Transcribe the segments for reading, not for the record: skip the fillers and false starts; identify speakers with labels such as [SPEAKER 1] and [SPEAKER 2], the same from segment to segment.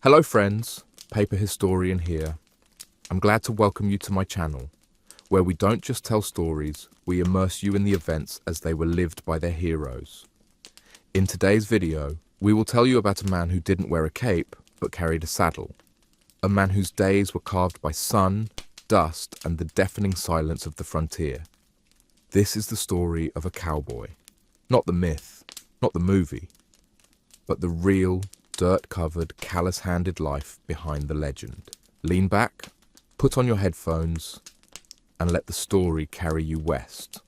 [SPEAKER 1] Hello friends, Paper Historian here. I'm glad to welcome you to my channel, where we don't just tell stories, we immerse you in the events as they were lived by their heroes. In today's video, we will tell you about a man who didn't wear a cape, but carried a saddle. A man whose days were carved by sun, dust, and the deafening silence of the frontier. This is the story of a cowboy. Not the myth, not the movie, but the real, dirt-covered, callous-handed life behind the legend. Lean back, put on your headphones, and let the story carry you west.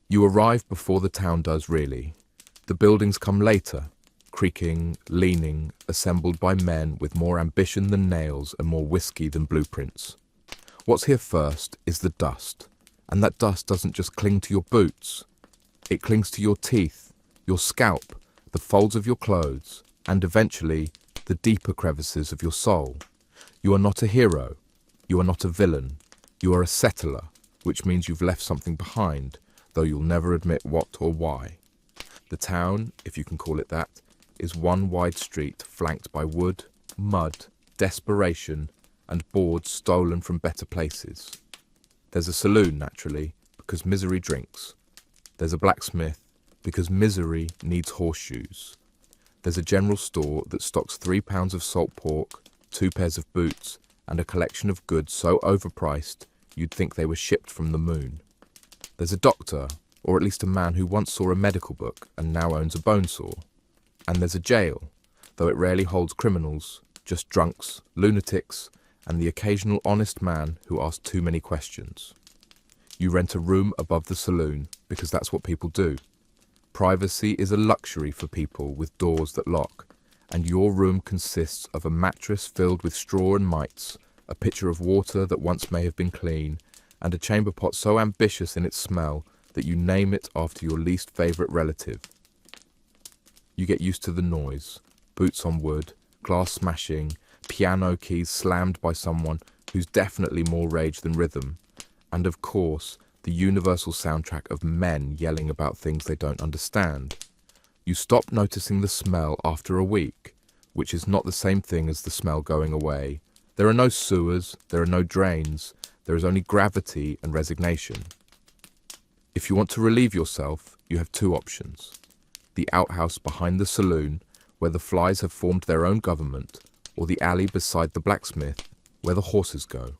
[SPEAKER 1] You arrive before the town does really. The buildings come later, creaking, leaning, assembled by men with more ambition than nails and more whiskey than blueprints. What's here first is the dust, and that dust doesn't just cling to your boots. It clings to your teeth, your scalp, the folds of your clothes, and eventually, the deeper crevices of your soul. You are not a hero. You are not a villain. You are a settler, which means you've left something behind, though you'll never admit what or why. The town, if you can call it that, is one wide street flanked by wood, mud, desperation, and boards stolen from better places. There's a saloon, naturally, because misery drinks. There's a blacksmith, because misery needs horseshoes. There's a general store that stocks 3 pounds of salt pork, 2 pairs of boots, and a collection of goods so overpriced you'd think they were shipped from the moon. There's a doctor, or at least a man who once saw a medical book and now owns a bone saw. And there's a jail, though it rarely holds criminals, just drunks, lunatics, and the occasional honest man who asks too many questions. You rent a room above the saloon because that's what people do. Privacy is a luxury for people with doors that lock, and your room consists of a mattress filled with straw and mites, a pitcher of water that once may have been clean, and a chamber pot so ambitious in its smell that you name it after your least favourite relative. You get used to the noise, boots on wood, glass smashing, piano keys slammed by someone who's definitely more rage than rhythm, and of course, the universal soundtrack of men yelling about things they don't understand. You stop noticing the smell after a week, which is not the same thing as the smell going away. There are no sewers, there are no drains, there is only gravity and resignation. If you want to relieve yourself, you have 2 options. The outhouse behind the saloon, where the flies have formed their own government, or the alley beside the blacksmith, where the horses go.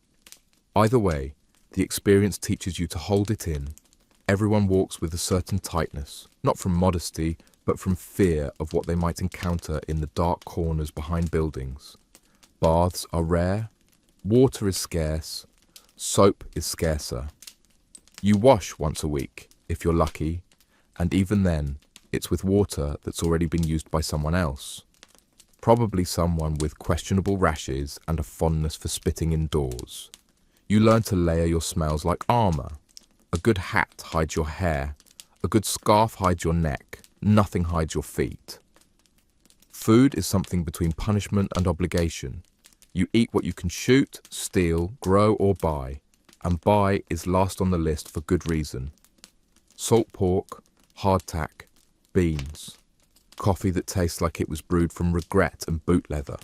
[SPEAKER 1] Either way, the experience teaches you to hold it in. Everyone walks with a certain tightness, not from modesty, but from fear of what they might encounter in the dark corners behind buildings. Baths are rare, water is scarce, soap is scarcer. You wash once a week, if you're lucky, and even then, it's with water that's already been used by someone else. Probably someone with questionable rashes and a fondness for spitting indoors. You learn to layer your smells like armour. A good hat hides your hair. A good scarf hides your neck. Nothing hides your feet. Food is something between punishment and obligation. You eat what you can shoot, steal, grow or buy. And buy is last on the list for good reason. Salt pork, hardtack, beans. Coffee that tastes like it was brewed from regret and boot leather.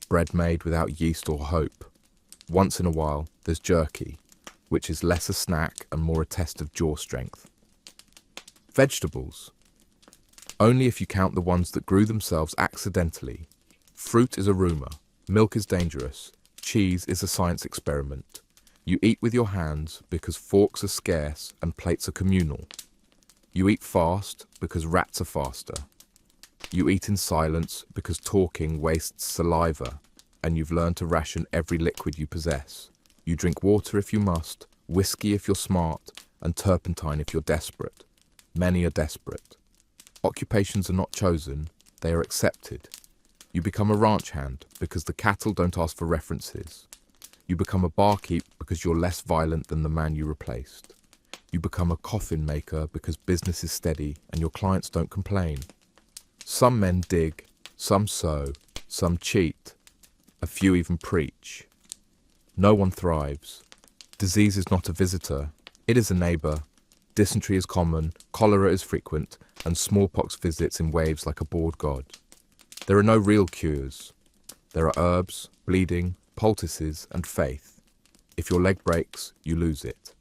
[SPEAKER 1] Bread made without yeast or hope. Once in a while, there's jerky, which is less a snack and more a test of jaw strength. Vegetables. Only if you count the ones that grew themselves accidentally. Fruit is a rumour. Milk is dangerous. Cheese is a science experiment. You eat with your hands because forks are scarce and plates are communal. You eat fast because rats are faster. You eat in silence because talking wastes saliva, and you've learned to ration every liquid you possess. You drink water if you must, whiskey if you're smart, and turpentine if you're desperate. Many are desperate. Occupations are not chosen, they are accepted. You become a ranch hand because the cattle don't ask for references. You become a barkeep because you're less violent than the man you replaced. You become a coffin maker because business is steady and your clients don't complain. Some men dig, some sow, some cheat. A few even preach. No one thrives. Disease is not a visitor, it is a neighbour. Dysentery is common, cholera is frequent, and smallpox visits in waves like a bored god. There are no real cures. There are herbs, bleeding, poultices, and faith. If your leg breaks, you lose it.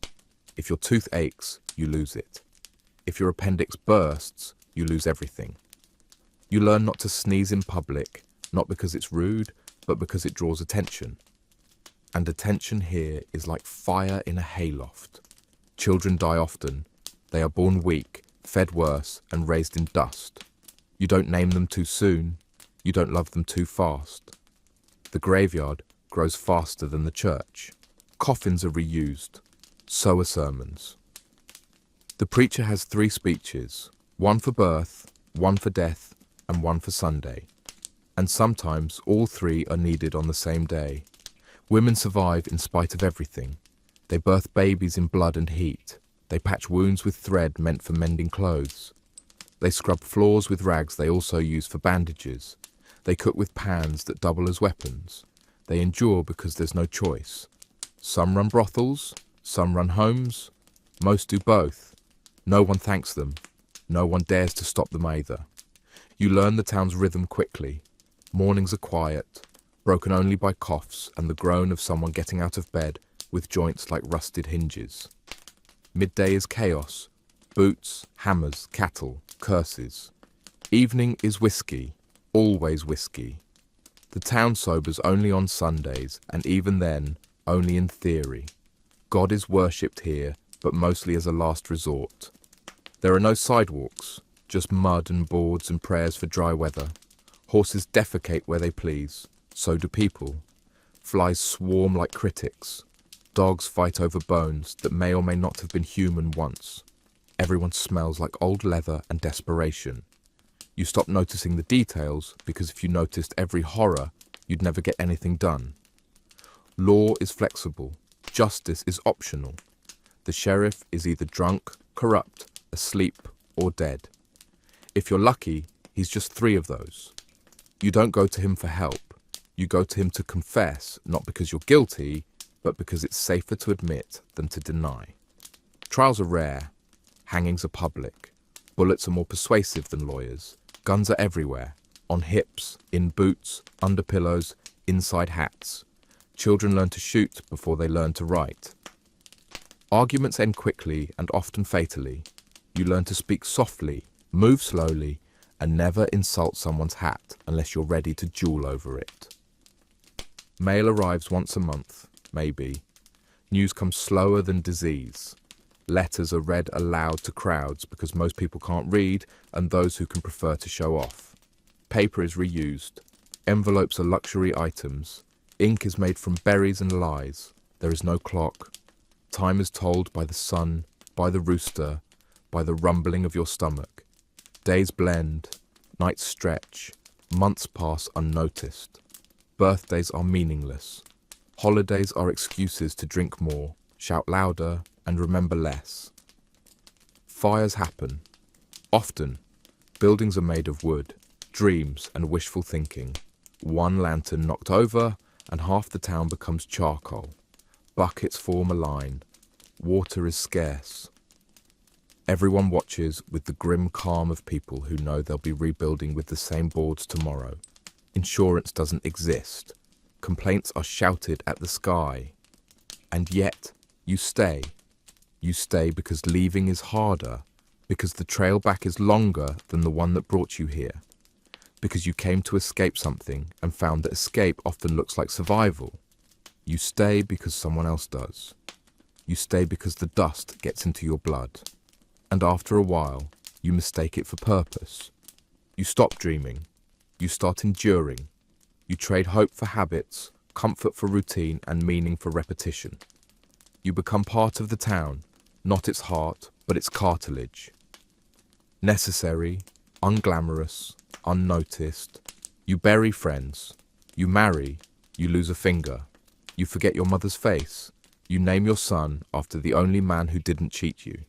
[SPEAKER 1] If your tooth aches, you lose it. If your appendix bursts, you lose everything. You learn not to sneeze in public, not because it's rude, but because it draws attention. And attention here is like fire in a hayloft. Children die often. They are born weak, fed worse, and raised in dust. You don't name them too soon. You don't love them too fast. The graveyard grows faster than the church. Coffins are reused. So are sermons. The preacher has 3 speeches, one for birth, one for death, and one for Sunday. And sometimes all 3 are needed on the same day. Women survive in spite of everything. They birth babies in blood and heat. They patch wounds with thread meant for mending clothes. They scrub floors with rags they also use for bandages. They cook with pans that double as weapons. They endure because there's no choice. Some run brothels, some run homes. Most do both. No one thanks them. No one dares to stop them either. You learn the town's rhythm quickly. Mornings are quiet, broken only by coughs and the groan of someone getting out of bed with joints like rusted hinges. Midday is chaos. Boots, hammers, cattle, curses. Evening is whiskey, always whiskey. The town sobers only on Sundays, and even then, only in theory. God is worshipped here, but mostly as a last resort. There are no sidewalks, just mud and boards and prayers for dry weather. Horses defecate where they please, so do people. Flies swarm like critics. Dogs fight over bones that may or may not have been human once. Everyone smells like old leather and desperation. You stop noticing the details because if you noticed every horror, you'd never get anything done. Law is flexible. Justice is optional. The sheriff is either drunk, corrupt, asleep, or dead. If you're lucky, he's just 3 of those. You don't go to him for help. You go to him to confess, not because you're guilty, but because it's safer to admit than to deny. Trials are rare. Hangings are public. Bullets are more persuasive than lawyers. Guns are everywhere. On hips, in boots, under pillows, inside hats. Children learn to shoot before they learn to write. Arguments end quickly and often fatally. You learn to speak softly, move slowly, and never insult someone's hat unless you're ready to duel over it. Mail arrives once a month, maybe. News comes slower than disease. Letters are read aloud to crowds because most people can't read and those who can prefer to show off. Paper is reused. Envelopes are luxury items. Ink is made from berries and lies. There is no clock. Time is told by the sun, by the rooster, by the rumbling of your stomach. Days blend, nights stretch, months pass unnoticed. Birthdays are meaningless. Holidays are excuses to drink more, shout louder, and remember less. Fires happen. Often, buildings are made of wood, dreams and wishful thinking. One lantern knocked over, and half the town becomes charcoal. Buckets form a line. Water is scarce. Everyone watches with the grim calm of people who know they'll be rebuilding with the same boards tomorrow. Insurance doesn't exist. Complaints are shouted at the sky. And yet, you stay. You stay because leaving is harder, because the trail back is longer than the one that brought you here, because you came to escape something and found that escape often looks like survival. You stay because someone else does. You stay because the dust gets into your blood. And after a while, you mistake it for purpose. You stop dreaming. You start enduring. You trade hope for habits, comfort for routine, and meaning for repetition. You become part of the town, not its heart, but its cartilage. Necessary, unglamorous, unnoticed. You bury friends. You marry. You lose a finger. You forget your mother's face. You name your son after the only man who didn't cheat you.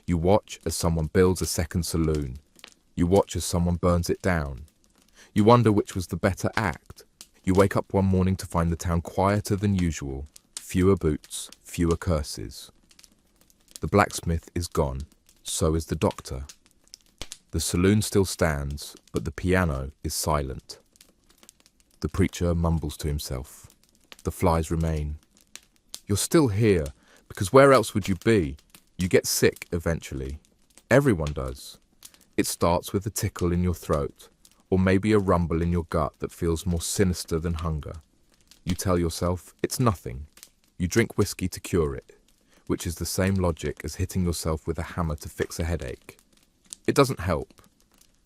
[SPEAKER 1] You watch as someone builds a second saloon. You watch as someone burns it down. You wonder which was the better act. You wake up one morning to find the town quieter than usual. Fewer boots, fewer curses. The blacksmith is gone. So is the doctor. The saloon still stands, but the piano is silent. The preacher mumbles to himself. The flies remain. You're still here, because where else would you be? You get sick eventually. Everyone does. It starts with a tickle in your throat, or maybe a rumble in your gut that feels more sinister than hunger. You tell yourself it's nothing. You drink whiskey to cure it, which is the same logic as hitting yourself with a hammer to fix a headache. It doesn't help.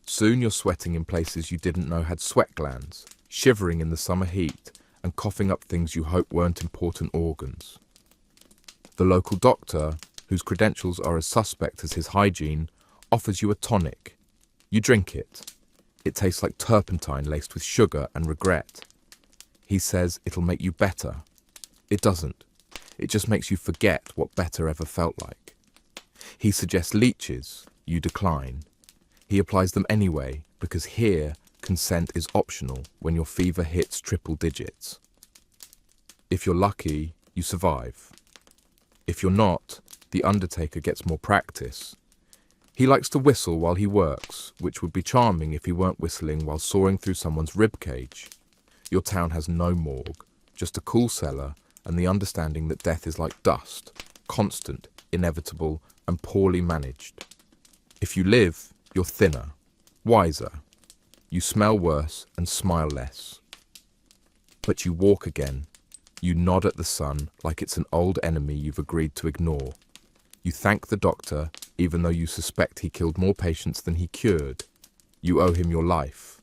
[SPEAKER 1] Soon you're sweating in places you didn't know had sweat glands, shivering in the summer heat, and coughing up things you hope weren't important organs. The local doctor, whose credentials are as suspect as his hygiene, offers you a tonic. You drink it. It tastes like turpentine laced with sugar and regret. He says it'll make you better. It doesn't. It just makes you forget what better ever felt like. He suggests leeches. You decline. He applies them anyway, because here, consent is optional when your fever hits triple digits. If you're lucky, you survive. If you're not, the undertaker gets more practice. He likes to whistle while he works, which would be charming if he weren't whistling while sawing through someone's rib cage. Your town has no morgue, just a cool cellar and the understanding that death is like dust, constant, inevitable, and poorly managed. If you live, you're thinner, wiser. You smell worse and smile less. But you walk again. You nod at the sun like it's an old enemy you've agreed to ignore. You thank the doctor, even though you suspect he killed more patients than he cured. You owe him your life.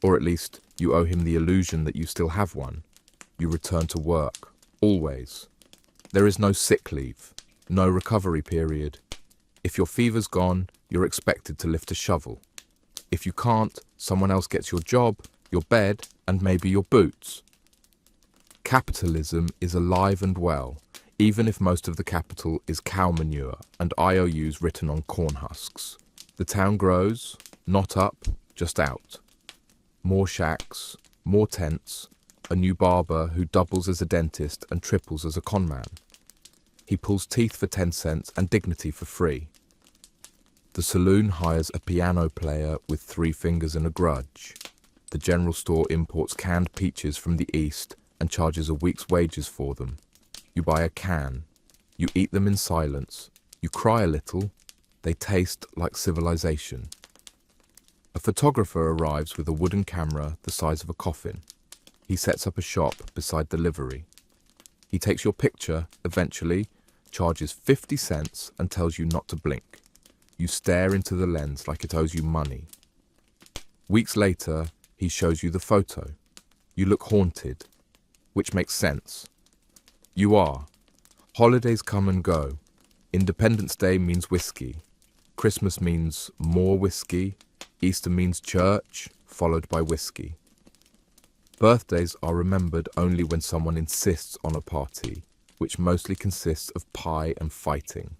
[SPEAKER 1] Or at least, you owe him the illusion that you still have one. You return to work, always. There is no sick leave, no recovery period. If your fever's gone, you're expected to lift a shovel. If you can't, someone else gets your job, your bed, and maybe your boots. Capitalism is alive and well, even if most of the capital is cow manure and IOUs written on corn husks. The town grows, not up, just out. More shacks, more tents, a new barber who doubles as a dentist and triples as a conman. He pulls teeth for 10 cents and dignity for free. The saloon hires a piano player with 3 fingers and a grudge. The general store imports canned peaches from the east and charges a week's wages for them. You buy a can. You eat them in silence. You cry a little. They taste like civilization. A photographer arrives with a wooden camera the size of a coffin. He sets up a shop beside the livery. He takes your picture, eventually, charges 50 cents and tells you not to blink. You stare into the lens like it owes you money. Weeks later, he shows you the photo. You look haunted, which makes sense. You are. Holidays come and go. Independence Day means whiskey. Christmas means more whiskey. Easter means church, followed by whiskey. Birthdays are remembered only when someone insists on a party, which mostly consists of pie and fighting.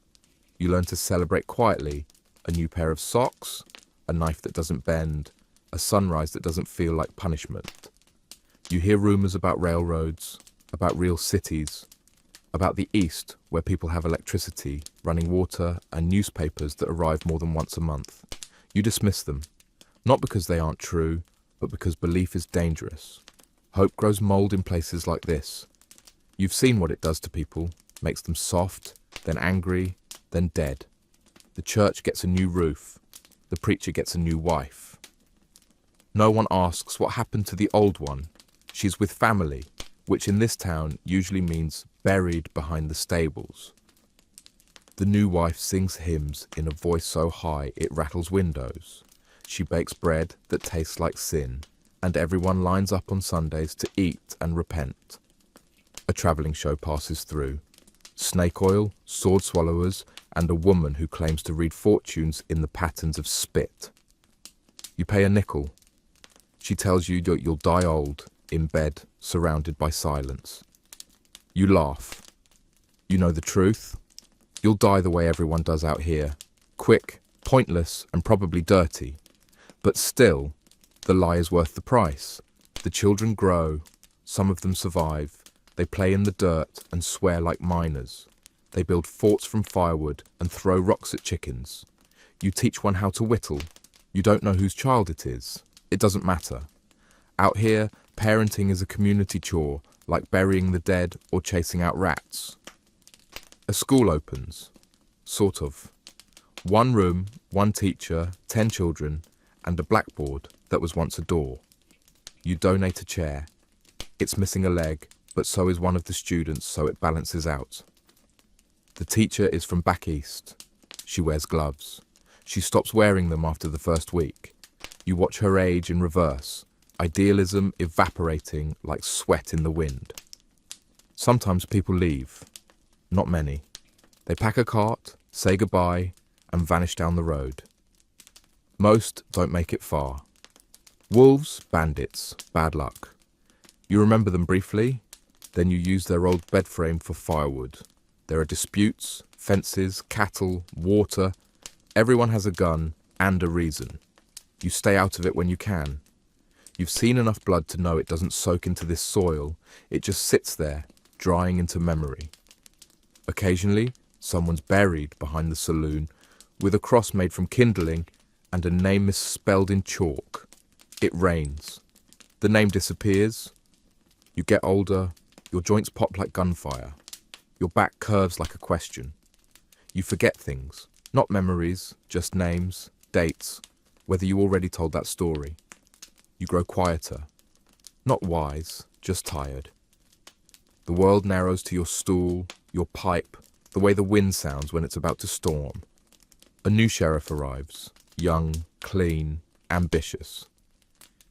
[SPEAKER 1] You learn to celebrate quietly, a new pair of socks, a knife that doesn't bend, a sunrise that doesn't feel like punishment. You hear rumors about railroads, about real cities, about the East, where people have electricity, running water, and newspapers that arrive more than once a month. You dismiss them, not because they aren't true, but because belief is dangerous. Hope grows mold in places like this. You've seen what it does to people, makes them soft, then angry, then dead. The church gets a new roof. The preacher gets a new wife. No one asks what happened to the old one. She's with family, which in this town usually means buried behind the stables. The new wife sings hymns in a voice so high it rattles windows. She bakes bread that tastes like sin, and everyone lines up on Sundays to eat and repent. A travelling show passes through. Snake oil, sword swallowers, and a woman who claims to read fortunes in the patterns of spit. You pay a nickel. She tells you that you'll die old, in bed, surrounded by silence. You laugh. You know the truth. You'll die the way everyone does out here. Quick, pointless, and probably dirty. But still, the lie is worth the price. The children grow. Some of them survive. They play in the dirt and swear like miners. They build forts from firewood and throw rocks at chickens. You teach one how to whittle. You don't know whose child it is. It doesn't matter. Out here, parenting is a community chore, like burying the dead or chasing out rats. A school opens. Sort of. One room, one teacher, 10 children, and a blackboard that was once a door. You donate a chair. It's missing a leg, but so is one of the students, so it balances out. The teacher is from back east. She wears gloves. She stops wearing them after the first week. You watch her age in reverse, idealism evaporating like sweat in the wind. Sometimes people leave. Not many. They pack a cart, say goodbye, and vanish down the road. Most don't make it far. Wolves, bandits, bad luck. You remember them briefly, then you use their old bed frame for firewood. There are disputes, fences, cattle, water. Everyone has a gun and a reason. You stay out of it when you can. You've seen enough blood to know it doesn't soak into this soil. It just sits there, drying into memory. Occasionally, someone's buried behind the saloon with a cross made from kindling and a name misspelled in chalk. It rains. The name disappears. You get older. Your joints pop like gunfire. Your back curves like a question. You forget things, not memories, just names, dates, whether you already told that story. You grow quieter, not wise, just tired. The world narrows to your stool, your pipe, the way the wind sounds when it's about to storm. A new sheriff arrives, young, clean, ambitious.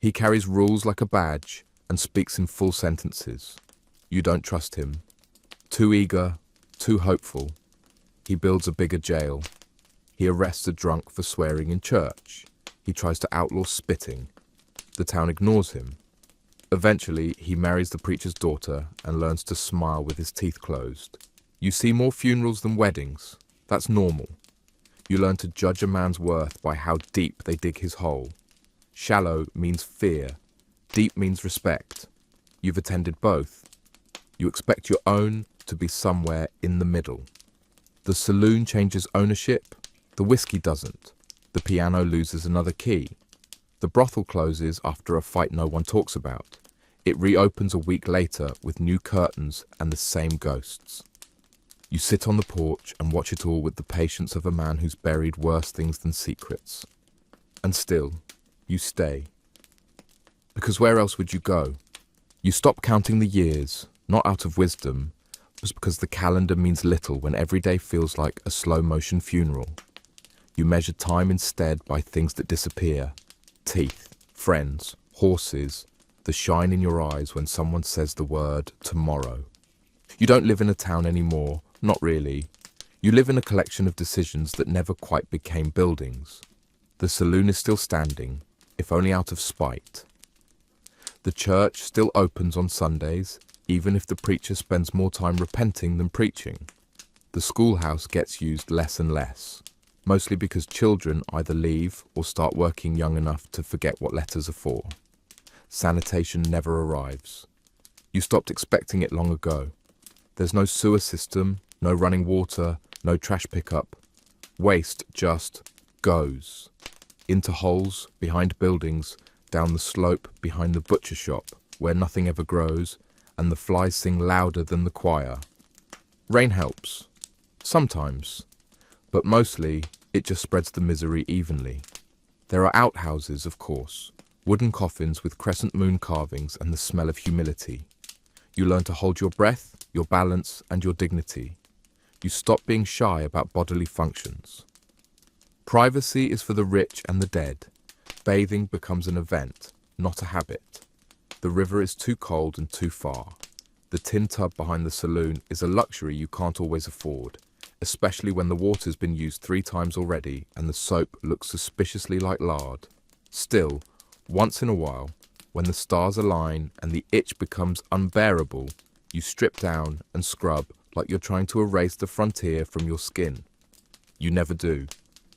[SPEAKER 1] He carries rules like a badge and speaks in full sentences. You don't trust him. Too eager, too hopeful. He builds a bigger jail. He arrests a drunk for swearing in church. He tries to outlaw spitting. The town ignores him. Eventually, he marries the preacher's daughter and learns to smile with his teeth closed. You see more funerals than weddings. That's normal. You learn to judge a man's worth by how deep they dig his hole. Shallow means fear. Deep means respect. You've attended both. You expect your own to be somewhere in the middle. The saloon changes ownership. The whiskey doesn't. The piano loses another key. The brothel closes after a fight no one talks about. It reopens a week later with new curtains and the same ghosts. You sit on the porch and watch it all with the patience of a man who's buried worse things than secrets. And still, you stay. Because where else would you go? You stop counting the years, not out of wisdom, just because the calendar means little when every day feels like a slow-motion funeral. You measure time instead by things that disappear. Teeth, friends, horses, the shine in your eyes when someone says the word tomorrow. You don't live in a town anymore, not really. You live in a collection of decisions that never quite became buildings. The saloon is still standing, if only out of spite. The church still opens on Sundays, even if the preacher spends more time repenting than preaching. The schoolhouse gets used less and less, mostly because children either leave or start working young enough to forget what letters are for. Sanitation never arrives. You stopped expecting it long ago. There's no sewer system, no running water, no trash pickup. Waste just goes. Into holes, behind buildings, down the slope behind the butcher shop, where nothing ever grows, and the flies sing louder than the choir. Rain helps. Sometimes. But mostly, it just spreads the misery evenly. There are outhouses, of course, wooden coffins with crescent moon carvings and the smell of humility. You learn to hold your breath, your balance, and your dignity. You stop being shy about bodily functions. Privacy is for the rich and the dead. Bathing becomes an event, not a habit. The river is too cold and too far. The tin tub behind the saloon is a luxury you can't always afford, especially when the water's been used 3 times already and the soap looks suspiciously like lard. Still, once in a while, when the stars align and the itch becomes unbearable, you strip down and scrub like you're trying to erase the frontier from your skin. You never do.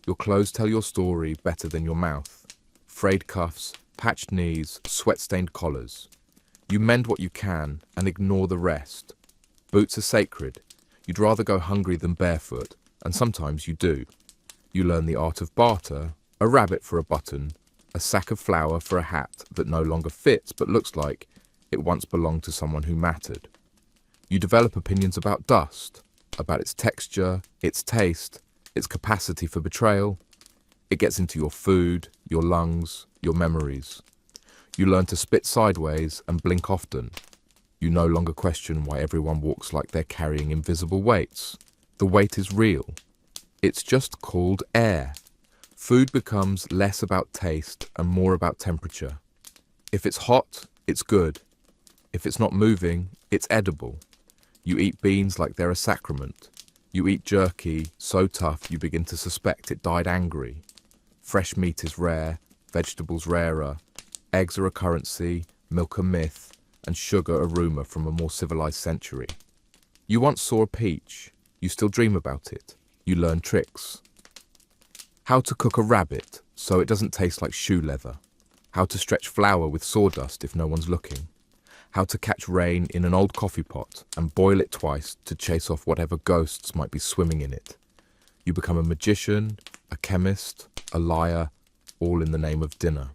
[SPEAKER 1] Your clothes tell your story better than your mouth. Frayed cuffs, patched knees, sweat-stained collars. You mend what you can and ignore the rest. Boots are sacred. You'd rather go hungry than barefoot, and sometimes you do. You learn the art of barter, A rabbit for a button, a sack of flour for a hat that no longer fits but looks like it once belonged to someone who mattered. You develop opinions about dust, about its texture, its taste, its capacity for betrayal. It gets into your food, your lungs, your memories. You learn to spit sideways and blink often. You no longer question why everyone walks like they're carrying invisible weights. The weight is real. It's just called air. Food becomes less about taste and more about temperature. If it's hot, it's good. If it's not moving, it's edible. You eat beans like they're a sacrament. You eat jerky so tough you begin to suspect it died angry. Fresh meat is rare, vegetables rarer. Eggs are a currency, milk a myth, and sugar a rumour from a more civilised century. You once saw a peach. You still dream about it. You learn tricks. How to cook a rabbit so it doesn't taste like shoe leather. How to stretch flour with sawdust if no one's looking. How to catch rain in an old coffee pot and boil it twice to chase off whatever ghosts might be swimming in it. You become a magician, a chemist, a liar, all in the name of dinner.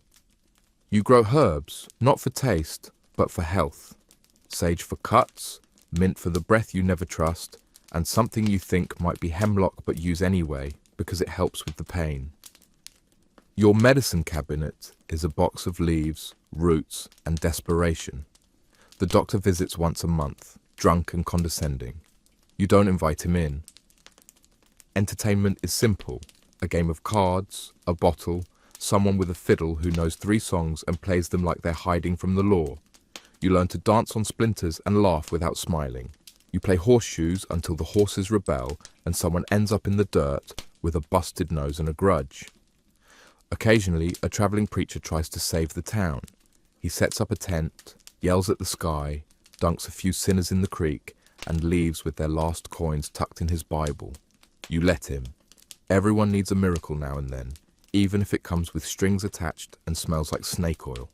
[SPEAKER 1] You grow herbs, not for taste, but for health. Sage for cuts, mint for the breath you never trust, and something you think might be hemlock but use anyway because it helps with the pain. Your medicine cabinet is a box of leaves, roots, and desperation. The doctor visits once a month, drunk and condescending. You don't invite him in. Entertainment is simple. A game of cards, a bottle, someone with a fiddle who knows 3 songs and plays them like they're hiding from the law. You learn to dance on splinters and laugh without smiling. You play horseshoes until the horses rebel and someone ends up in the dirt with a busted nose and a grudge. Occasionally, a travelling preacher tries to save the town. He sets up a tent, yells at the sky, dunks a few sinners in the creek, and leaves with their last coins tucked in his Bible. You let him. Everyone needs a miracle now and then, even if it comes with strings attached and smells like snake oil.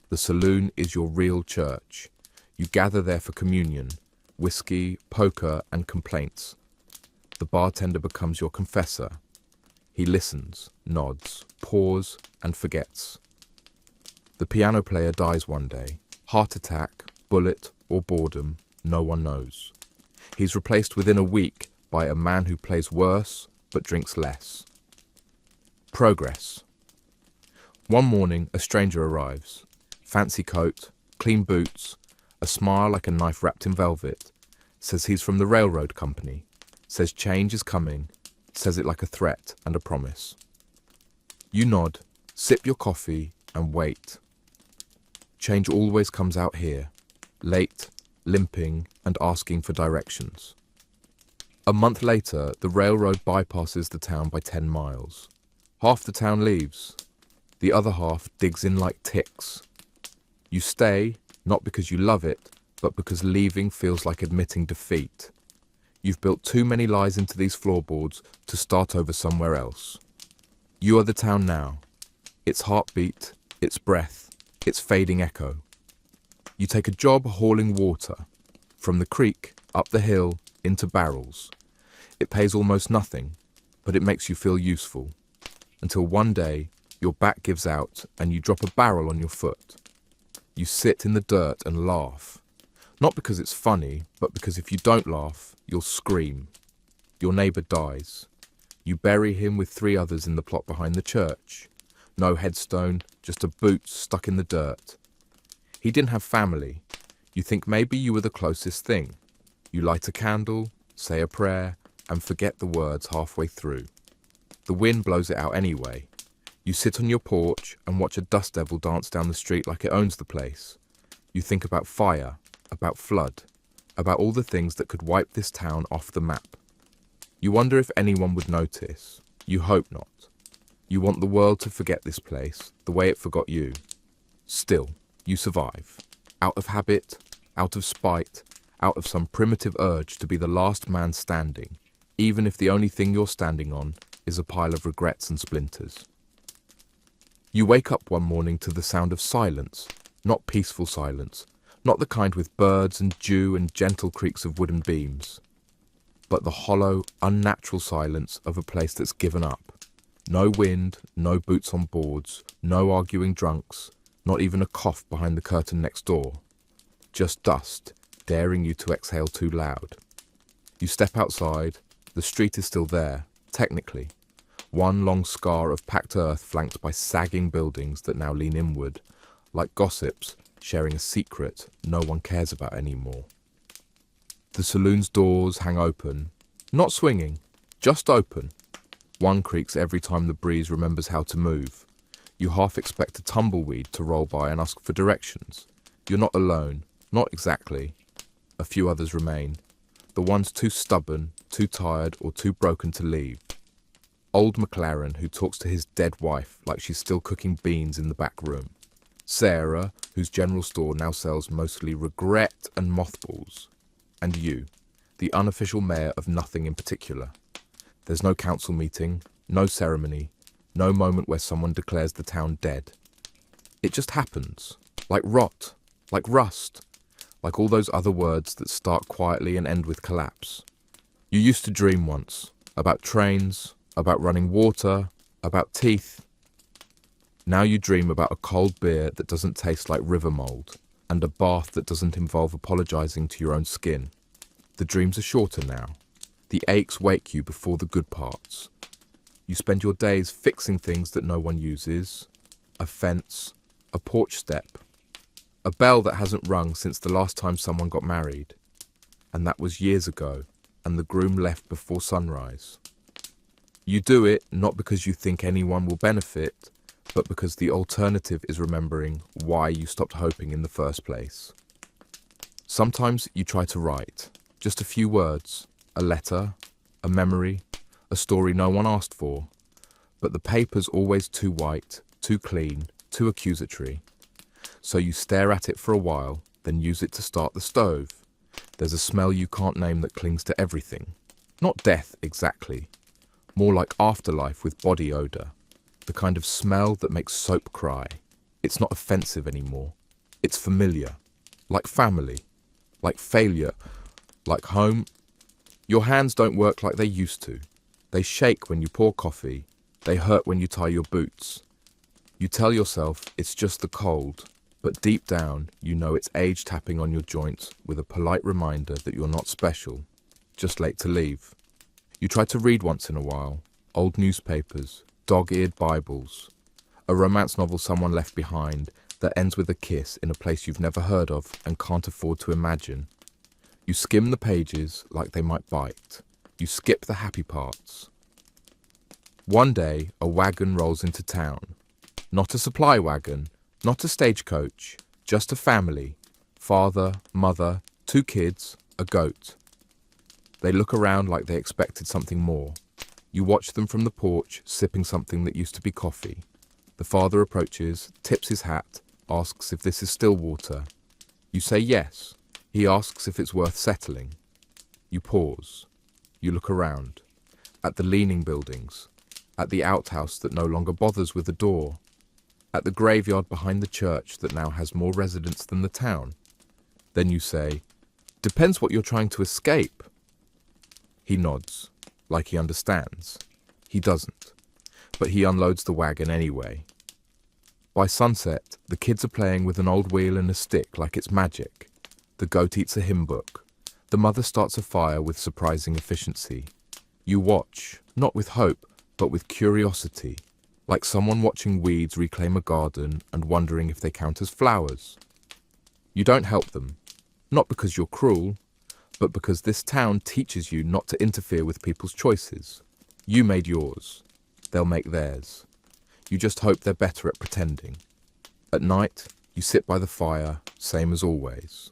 [SPEAKER 1] The saloon is your real church. You gather there for communion, whiskey, poker, and complaints. The bartender becomes your confessor. He listens, nods, pours, and forgets. The piano player dies one day. Heart attack, bullet, or boredom, no one knows. He's replaced within a week by a man who plays worse but drinks less. Progress. One morning, a stranger arrives. Fancy coat, clean boots, a smile like a knife wrapped in velvet. Says he's from the railroad company. Says change is coming. Says it like a threat and a promise. You nod, sip your coffee, and wait. Change always comes out here, late, limping, and asking for directions. A month later, the railroad bypasses the town by 10 miles. Half the town leaves. The other half digs in like ticks. You stay, not because you love it, but because leaving feels like admitting defeat. You've built too many lies into these floorboards to start over somewhere else. You are the town now. Its heartbeat, its breath, its fading echo. You take a job hauling water, from the creek, up the hill, into barrels. It pays almost nothing, but it makes you feel useful. Until one day, your back gives out and you drop a barrel on your foot. You sit in the dirt and laugh. Not because it's funny, but because if you don't laugh, you'll scream. Your neighbour dies. You bury him with 3 others in the plot behind the church. No headstone, just a boot stuck in the dirt. He didn't have family. You think maybe you were the closest thing. You light a candle, say a prayer, and forget the words halfway through. The wind blows it out anyway. You sit on your porch and watch a dust devil dance down the street like it owns the place. You think about fire, about flood, about all the things that could wipe this town off the map. You wonder if anyone would notice. You hope not. You want the world to forget this place the way it forgot you. Still, you survive. Out of habit, out of spite, out of some primitive urge to be the last man standing, even if the only thing you're standing on is a pile of regrets and splinters. You wake up one morning to the sound of silence, not peaceful silence, not the kind with birds and dew and gentle creaks of wooden beams, but the hollow, unnatural silence of a place that's given up. No wind, no boots on boards, no arguing drunks, not even a cough behind the curtain next door. Just dust, daring you to exhale too loud. You step outside, the street is still there, technically. One long scar of packed earth flanked by sagging buildings that now lean inward, like gossips sharing a secret no one cares about anymore. The saloon's doors hang open, not swinging, just open. One creaks every time the breeze remembers how to move. You half expect a tumbleweed to roll by and ask for directions. You're not alone, not exactly. A few others remain. The ones too stubborn, too tired, or too broken to leave. Old McLaren, who talks to his dead wife like she's still cooking beans in the back room. Sarah, whose general store now sells mostly regret and mothballs. And you, the unofficial mayor of nothing in particular. There's no council meeting, no ceremony, no moment where someone declares the town dead. It just happens, like rot, like rust, like all those other words that start quietly and end with collapse. You used to dream once, about trains, about running water, about teeth. Now you dream about a cold beer that doesn't taste like river mold, and a bath that doesn't involve apologizing to your own skin. The dreams are shorter now. The aches wake you before the good parts. You spend your days fixing things that no one uses. A fence, a porch step, a bell that hasn't rung since the last time someone got married. And that was years ago, and the groom left before sunrise. You do it not because you think anyone will benefit, but because the alternative is remembering why you stopped hoping in the first place. Sometimes you try to write, just a few words, a letter, a memory, a story no one asked for, but the paper's always too white, too clean, too accusatory. So you stare at it for a while, then use it to start the stove. There's a smell you can't name that clings to everything. Not death exactly, more like afterlife with body odor. The kind of smell that makes soap cry. It's not offensive anymore. It's familiar. Like family. Like failure. Like home. Your hands don't work like they used to. They shake when you pour coffee. They hurt when you tie your boots. You tell yourself it's just the cold, but deep down you know it's age tapping on your joints with a polite reminder that you're not special, just late to leave. You try to read once in a while, old newspapers, dog-eared Bibles, a romance novel someone left behind that ends with a kiss in a place you've never heard of and can't afford to imagine. You skim the pages like they might bite. You skip the happy parts. One day, a wagon rolls into town. Not a supply wagon, not a stagecoach, just a family. Father, mother, 2 kids, a goat. They look around like they expected something more. You watch them from the porch, sipping something that used to be coffee. The father approaches, tips his hat, asks if this is still water. You say yes. He asks if it's worth settling. You pause. You look around. At the leaning buildings. At the outhouse that no longer bothers with a door. At the graveyard behind the church that now has more residents than the town. Then you say, "Depends what you're trying to escape." He nods, like he understands. He doesn't, but he unloads the wagon anyway. By sunset, the kids are playing with an old wheel and a stick like it's magic. The goat eats a hymn book. The mother starts a fire with surprising efficiency. You watch, not with hope, but with curiosity, like someone watching weeds reclaim a garden and wondering if they count as flowers. You don't help them, not because you're cruel, but because this town teaches you not to interfere with people's choices. You made yours. They'll make theirs. You just hope they're better at pretending. At night, you sit by the fire, same as always.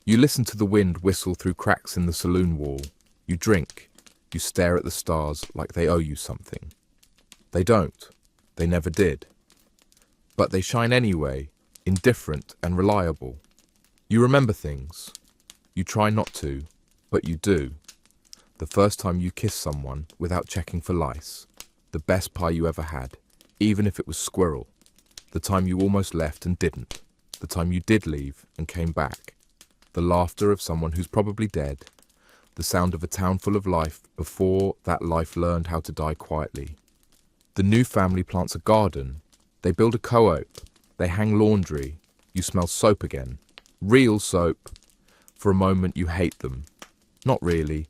[SPEAKER 1] You listen to the wind whistle through cracks in the saloon wall. You drink. You stare at the stars like they owe you something. They don't. They never did. But they shine anyway, indifferent and reliable. You remember things. You try not to, but you do. The first time you kiss someone without checking for lice. The best pie you ever had, even if it was squirrel. The time you almost left and didn't. The time you did leave and came back. The laughter of someone who's probably dead. The sound of a town full of life before that life learned how to die quietly. The new family plants a garden. They build a co-op. They hang laundry. You smell soap again. Real soap. For a moment you hate them. Not really,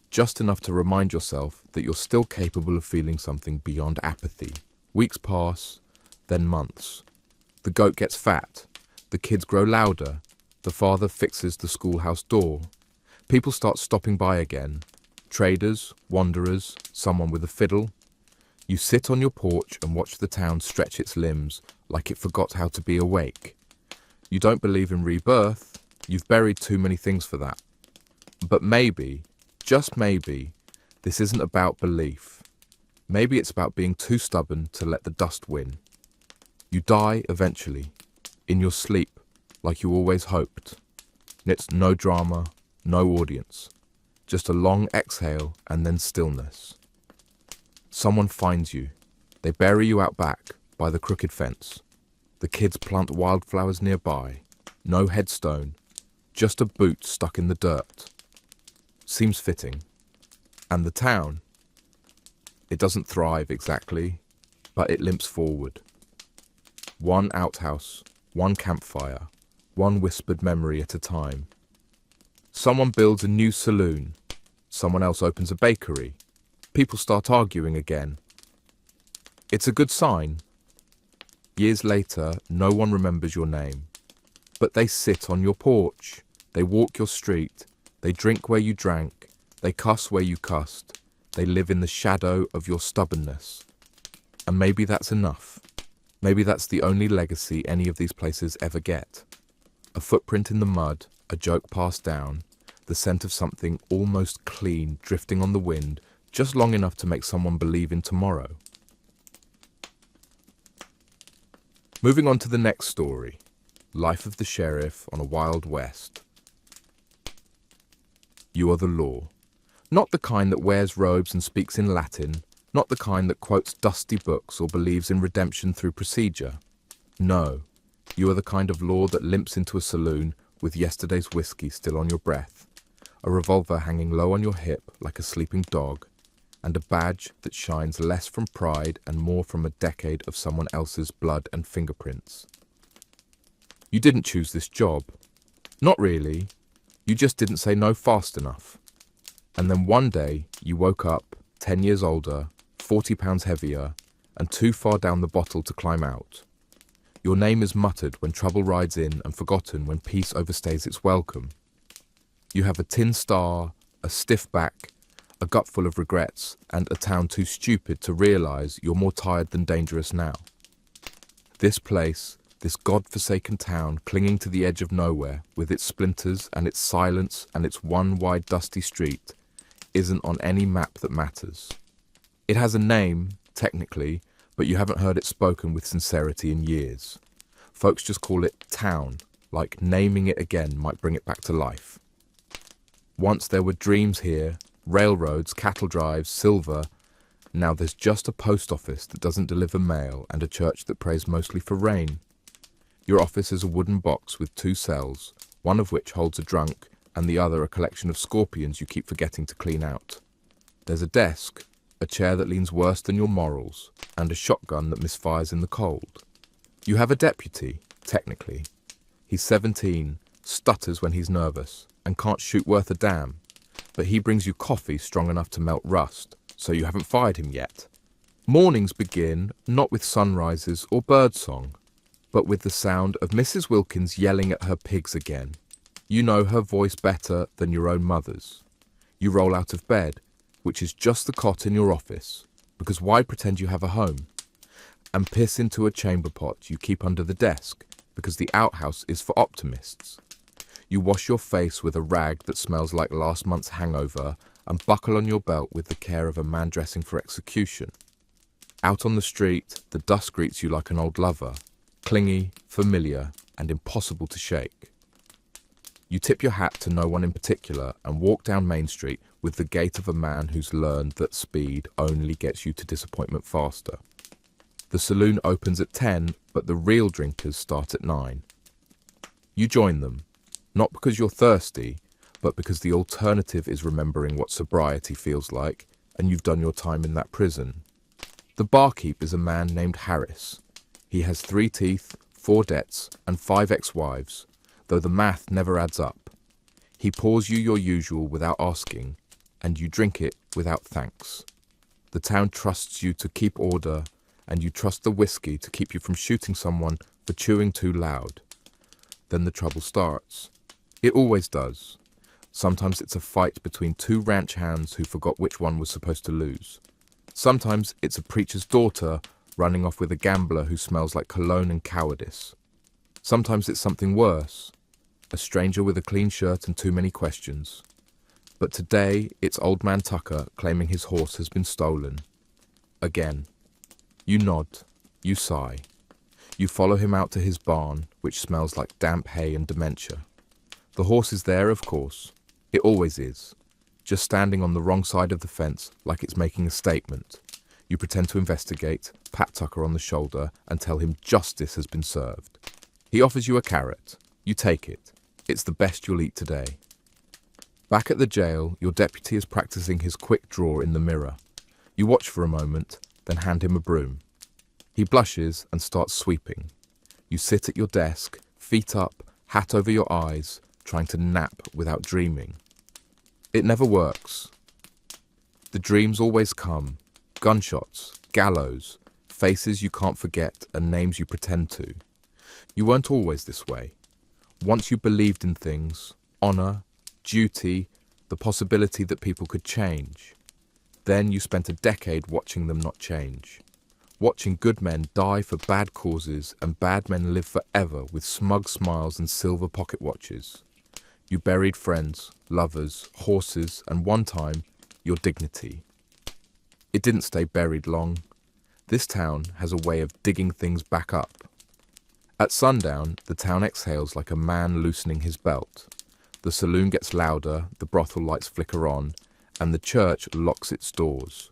[SPEAKER 1] just enough to remind yourself that you're still capable of feeling something beyond apathy. Weeks pass, then months. The goat gets fat. The kids grow louder. The father fixes the schoolhouse door. People start stopping by again. Traders, wanderers, someone with a fiddle. You sit on your porch and watch the town stretch its limbs like it forgot how to be awake. You don't believe in rebirth. You've buried too many things for that. But maybe, just maybe, this isn't about belief. Maybe it's about being too stubborn to let the dust win. You die eventually, in your sleep, like you always hoped. And it's no drama, no audience. Just a long exhale and then stillness. Someone finds you. They bury you out back, by the crooked fence. The kids plant wildflowers nearby. No headstone, just a boot stuck in the dirt. Seems fitting. And the town? It doesn't thrive exactly, but it limps forward. One outhouse, one campfire, one whispered memory at a time. Someone builds a new saloon. Someone else opens a bakery. People start arguing again. It's a good sign. Years later, no one remembers your name. But they sit on your porch. They walk your street. They drink where you drank. They cuss where you cussed. They live in the shadow of your stubbornness. And maybe that's enough. Maybe that's the only legacy any of these places ever get. A footprint in the mud, a joke passed down, the scent of something almost clean drifting on the wind, just long enough to make someone believe in tomorrow. Moving on to the next story, Life of the Sheriff on a Wild West. You are the law. Not the kind that wears robes and speaks in Latin, not the kind that quotes dusty books or believes in redemption through procedure. No, you are the kind of law that limps into a saloon with yesterday's whiskey still on your breath, a revolver hanging low on your hip like a sleeping dog, and a badge that shines less from pride and more from a decade of someone else's blood and fingerprints. You didn't choose this job. Not really. You just didn't say no fast enough. And then one day you woke up, 10 years older, 40 pounds heavier, and too far down the bottle to climb out. Your name is muttered when trouble rides in and forgotten when peace overstays its welcome. You have a tin star, a stiff back, a gut full of regrets, and a town too stupid to realise you're more tired than dangerous now. This place, this God-forsaken town clinging to the edge of nowhere with its splinters and its silence and its one wide dusty street, isn't on any map that matters. It has a name, technically, but you haven't heard it spoken with sincerity in years. Folks just call it town, like naming it again might bring it back to life. Once there were dreams here, railroads, cattle drives, silver. Now there's just a post office that doesn't deliver mail and a church that prays mostly for rain. Your office is a wooden box with 2 cells, one of which holds a drunk and the other a collection of scorpions you keep forgetting to clean out. There's a desk, a chair that leans worse than your morals, and a shotgun that misfires in the cold. You have a deputy, technically. He's 17, stutters when he's nervous, and can't shoot worth a damn. But he brings you coffee strong enough to melt rust, so you haven't fired him yet. Mornings begin not with sunrises or birdsong, but with the sound of Mrs. Wilkins yelling at her pigs again. You know her voice better than your own mother's. You roll out of bed, which is just the cot in your office, because why pretend you have a home? And piss into a chamber pot you keep under the desk, because the outhouse is for optimists. You wash your face with a rag that smells like last month's hangover and buckle on your belt with the care of a man dressing for execution. Out on the street, the dust greets you like an old lover, clingy, familiar, and impossible to shake. You tip your hat to no one in particular and walk down Main Street with the gait of a man who's learned that speed only gets you to disappointment faster. The saloon opens at 10, but the real drinkers start at 9. You join them, not because you're thirsty, but because the alternative is remembering what sobriety feels like, and you've done your time in that prison. The barkeep is a man named Harris. He has 3 teeth, 4 debts, and 5 ex-wives, though the math never adds up. He pours you your usual without asking, and you drink it without thanks. The town trusts you to keep order, and you trust the whiskey to keep you from shooting someone for chewing too loud. Then the trouble starts. It always does. Sometimes it's a fight between 2 ranch hands who forgot which one was supposed to lose. Sometimes it's a preacher's daughter running off with a gambler who smells like cologne and cowardice. Sometimes it's something worse, a stranger with a clean shirt and too many questions. But today it's Old Man Tucker claiming his horse has been stolen. Again. You nod, you sigh. You follow him out to his barn, which smells like damp hay and dementia. The horse is there, of course. It always is. Just standing on the wrong side of the fence like it's making a statement. You pretend to investigate, pat Tucker on the shoulder, and tell him justice has been served. He offers you a carrot. You take it. It's the best you'll eat today. Back at the jail, your deputy is practicing his quick draw in the mirror. You watch for a moment, then hand him a broom. He blushes and starts sweeping. You sit at your desk, feet up, hat over your eyes, trying to nap without dreaming. It never works. The dreams always come. Gunshots, gallows, faces you can't forget and names you pretend to. You weren't always this way. Once you believed in things, honor, duty, the possibility that people could change. Then you spent a decade watching them not change. Watching good men die for bad causes and bad men live forever with smug smiles and silver pocket watches. You buried friends, lovers, horses, and one time, your dignity. It didn't stay buried long. This town has a way of digging things back up. At sundown, the town exhales like a man loosening his belt. The saloon gets louder, the brothel lights flicker on, and the church locks its doors.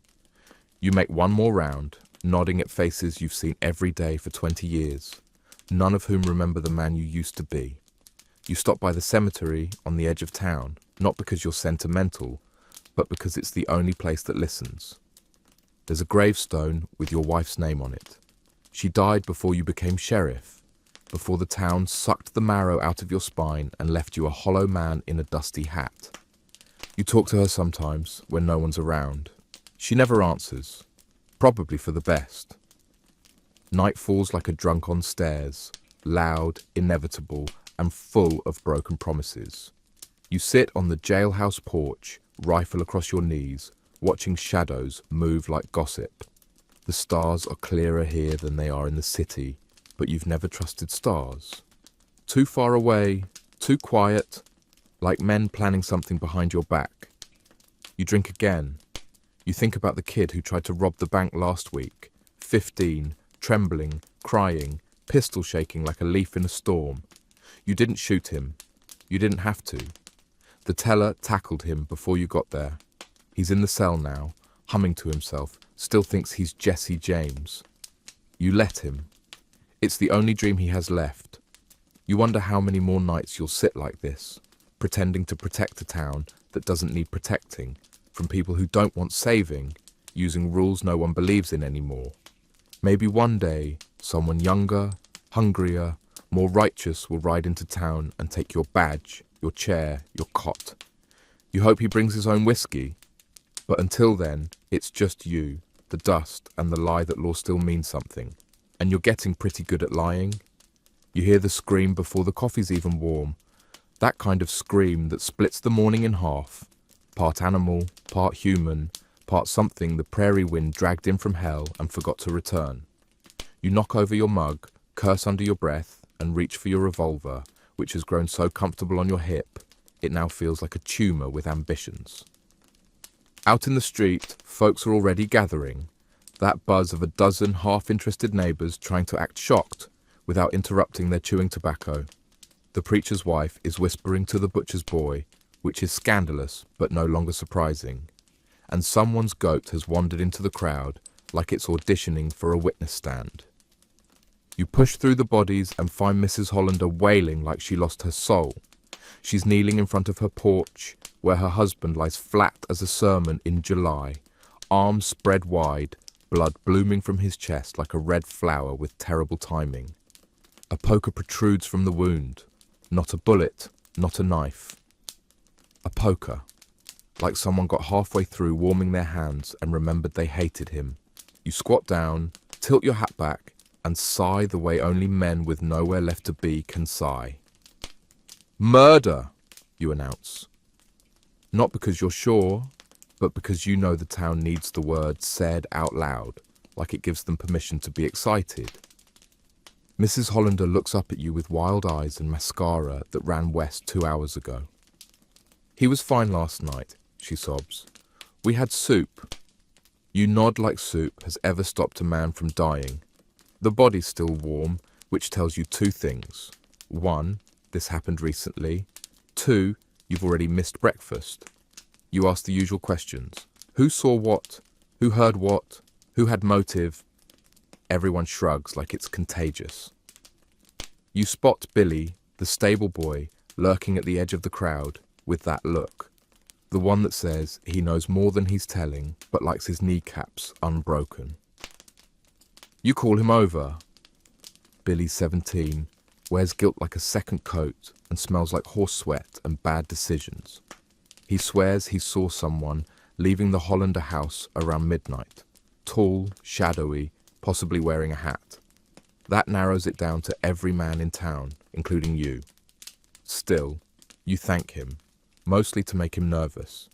[SPEAKER 1] You make one more round, nodding at faces you've seen every day for 20 years, none of whom remember the man you used to be. You stop by the cemetery on the edge of town, not because you're sentimental, but because it's the only place that listens. There's a gravestone with your wife's name on it. She died before you became sheriff, before the town sucked the marrow out of your spine and left you a hollow man in a dusty hat. You talk to her sometimes when no one's around. She never answers, probably for the best. Night falls like a drunk on stairs, loud, inevitable, and full of broken promises. You sit on the jailhouse porch, rifle across your knees, watching shadows move like gossip. The stars are clearer here than they are in the city, but you've never trusted stars. Too far away, too quiet, like men planning something behind your back. You drink again. You think about the kid who tried to rob the bank last week, 15, trembling, crying, pistol shaking like a leaf in a storm. You didn't shoot him. You didn't have to. The teller tackled him before you got there. He's in the cell now, humming to himself, still thinks he's Jesse James. You let him. It's the only dream he has left. You wonder how many more nights you'll sit like this, pretending to protect a town that doesn't need protecting, from people who don't want saving, using rules no one believes in anymore. Maybe one day, someone younger, hungrier, more righteous will ride into town and take your badge, your chair, your cot. You hope he brings his own whiskey. But until then, it's just you, the dust, and the lie that law still means something. And you're getting pretty good at lying. You hear the scream before the coffee's even warm. That kind of scream that splits the morning in half. Part animal, part human, part something the prairie wind dragged in from hell and forgot to return. You knock over your mug, curse under your breath, and reach for your revolver, which has grown so comfortable on your hip, it now feels like a tumour with ambitions. Out in the street, folks are already gathering, that buzz of a dozen half-interested neighbours trying to act shocked without interrupting their chewing tobacco. The preacher's wife is whispering to the butcher's boy, which is scandalous but no longer surprising, and someone's goat has wandered into the crowd like it's auditioning for a witness stand. You push through the bodies and find Mrs. Hollander wailing like she lost her soul. She's kneeling in front of her porch, where her husband lies flat as a sermon in July, arms spread wide, blood blooming from his chest like a red flower with terrible timing. A poker protrudes from the wound, not a bullet, not a knife. A poker, like someone got halfway through warming their hands and remembered they hated him. You squat down, tilt your hat back, and sigh the way only men with nowhere left to be can sigh. Murder, you announce. Not because you're sure, but because you know the town needs the word said out loud, like it gives them permission to be excited. Mrs. Hollander looks up at you with wild eyes and mascara that ran west 2 hours ago. He was fine last night, she sobs. We had soup. You nod like soup has ever stopped a man from dying. The body's still warm, which tells you two things. 1, this happened recently. 2, you've already missed breakfast. You ask the usual questions. Who saw what? Who heard what? Who had motive? Everyone shrugs like it's contagious. You spot Billy, the stable boy, lurking at the edge of the crowd with that look. The one that says he knows more than he's telling, but likes his kneecaps unbroken. You call him over. Billy's 17, wears guilt like a second coat, and smells like horse sweat and bad decisions. He swears he saw someone leaving the Hollander house around midnight. Tall, shadowy, possibly wearing a hat. That narrows it down to every man in town, including you. Still, you thank him, mostly to make him nervous.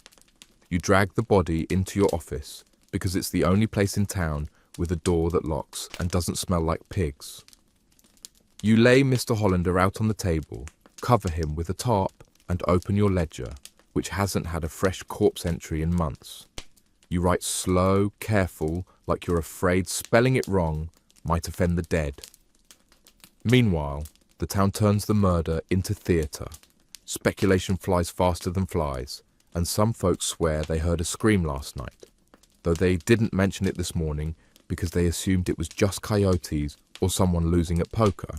[SPEAKER 1] You drag the body into your office because it's the only place in town with a door that locks and doesn't smell like pigs. You lay Mr. Hollander out on the table, cover him with a tarp, and open your ledger, which hasn't had a fresh corpse entry in months. You write slow, careful, like you're afraid spelling it wrong might offend the dead. Meanwhile, the town turns the murder into theatre. Speculation flies faster than flies, and some folks swear they heard a scream last night, though they didn't mention it this morning because they assumed it was just coyotes or someone losing at poker.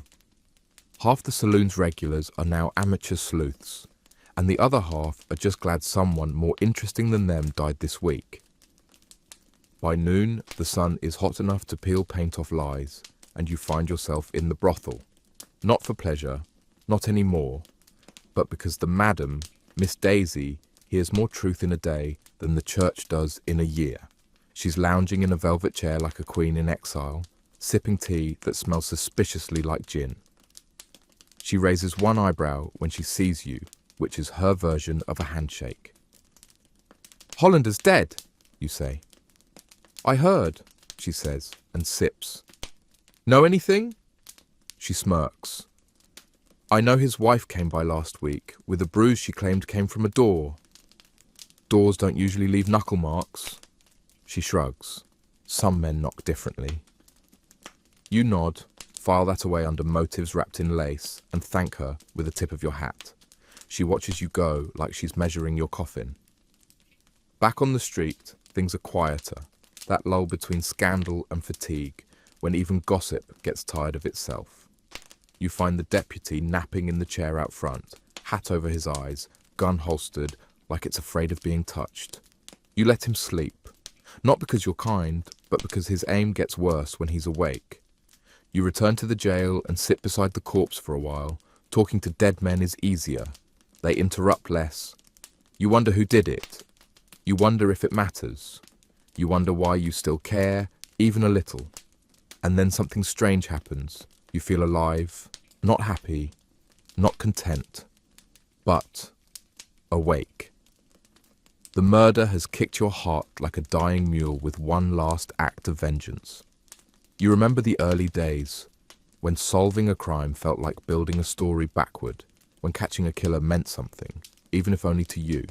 [SPEAKER 1] Half the saloon's regulars are now amateur sleuths, and the other half are just glad someone more interesting than them died this week. By noon, the sun is hot enough to peel paint off lies, and you find yourself in the brothel. Not for pleasure, not any more, but because the madam, Miss Daisy, hears more truth in a day than the church does in a year. She's lounging in a velvet chair like a queen in exile, sipping tea that smells suspiciously like gin. She raises one eyebrow when she sees you, which is her version of a handshake. "Hollander's dead," you say. "I heard," she says, and sips. "Know anything?" She smirks. "I know his wife came by last week, with a bruise she claimed came from a door. Doors don't usually leave knuckle marks." She shrugs. Some men knock differently. You nod, file that away under motives wrapped in lace, and thank her with the tip of your hat. She watches you go like she's measuring your coffin. Back on the street, things are quieter. That lull between scandal and fatigue, when even gossip gets tired of itself. You find the deputy napping in the chair out front, hat over his eyes, gun holstered, like it's afraid of being touched. You let him sleep, not because you're kind, but because his aim gets worse when he's awake. You return to the jail and sit beside the corpse for a while. Talking to dead men is easier. They interrupt less. You wonder who did it. You wonder if it matters. You wonder why you still care, even a little. And then something strange happens. You feel alive, not happy, not content, but awake. The murder has kicked your heart like a dying mule with one last act of vengeance. You remember the early days, when solving a crime felt like building a story backward, when catching a killer meant something, even if only to you.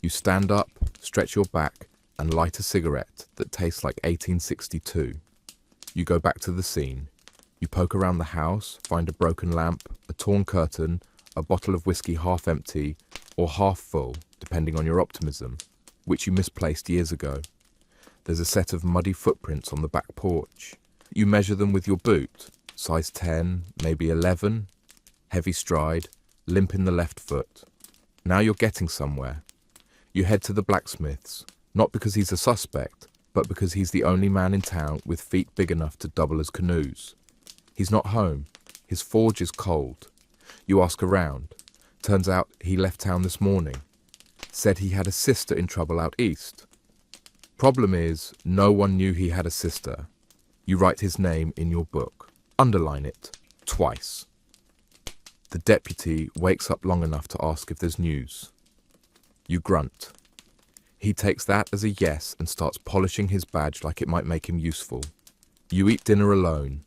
[SPEAKER 1] You stand up, stretch your back, and light a cigarette that tastes like 1862. You go back to the scene. You poke around the house, find a broken lamp, a torn curtain, a bottle of whiskey half empty, or half full, depending on your optimism, which you misplaced years ago. There's a set of muddy footprints on the back porch. You measure them with your boot, size 10, maybe 11, heavy stride, limp in the left foot. Now you're getting somewhere. You head to the blacksmith's, not because he's a suspect, but because he's the only man in town with feet big enough to double as canoes. He's not home. His forge is cold. You ask around. Turns out he left town this morning. Said he had a sister in trouble out east. Problem is, no one knew he had a sister. You write his name in your book. Underline it. Twice. The deputy wakes up long enough to ask if there's news. You grunt. He takes that as a yes and starts polishing his badge like it might make him useful. You eat dinner alone.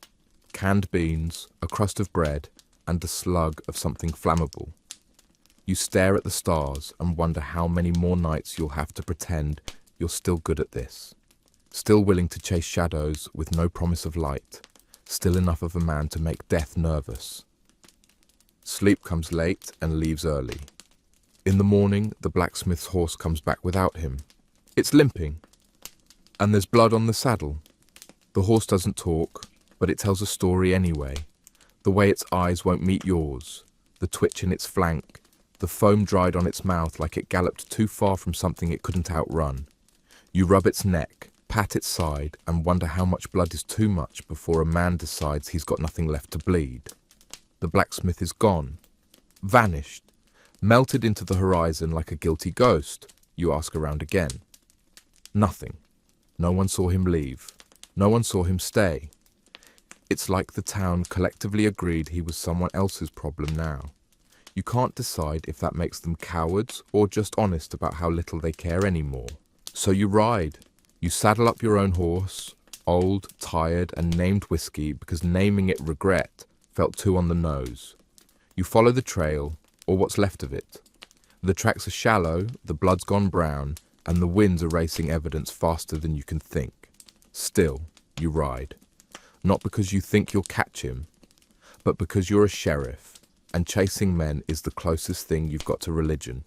[SPEAKER 1] Canned beans, a crust of bread, and a slug of something flammable. You stare at the stars and wonder how many more nights you'll have to pretend you're still good at this. Still willing to chase shadows with no promise of light. Still enough of a man to make death nervous. Sleep comes late and leaves early. In the morning, the blacksmith's horse comes back without him. It's limping. And there's blood on the saddle. The horse doesn't talk, but it tells a story anyway. The way its eyes won't meet yours, the twitch in its flank, the foam dried on its mouth like it galloped too far from something it couldn't outrun. You rub its neck, pat its side, and wonder how much blood is too much before a man decides he's got nothing left to bleed. The blacksmith is gone, vanished, melted into the horizon like a guilty ghost. You ask around again. Nothing. No one saw him leave. No one saw him stay. It's like the town collectively agreed he was someone else's problem now. You can't decide if that makes them cowards or just honest about how little they care anymore. So you ride. You saddle up your own horse, old, tired, and named Whiskey because naming it Regret felt too on the nose. You follow the trail, or what's left of it. The tracks are shallow, the blood's gone brown, and the wind's erasing evidence faster than you can think. Still, you ride. Not because you think you'll catch him, but because you're a sheriff, and chasing men is the closest thing you've got to religion.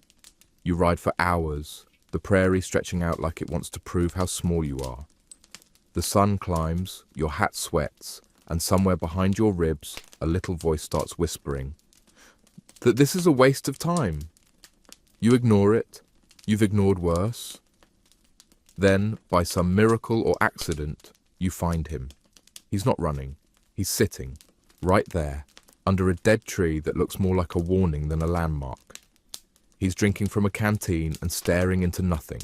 [SPEAKER 1] You ride for hours, the prairie stretching out like it wants to prove how small you are. The sun climbs, your hat sweats, and somewhere behind your ribs, a little voice starts whispering that this is a waste of time. You ignore it. You've ignored worse. Then, by some miracle or accident, you find him. He's not running. He's sitting, right there, under a dead tree that looks more like a warning than a landmark. He's drinking from a canteen and staring into nothing,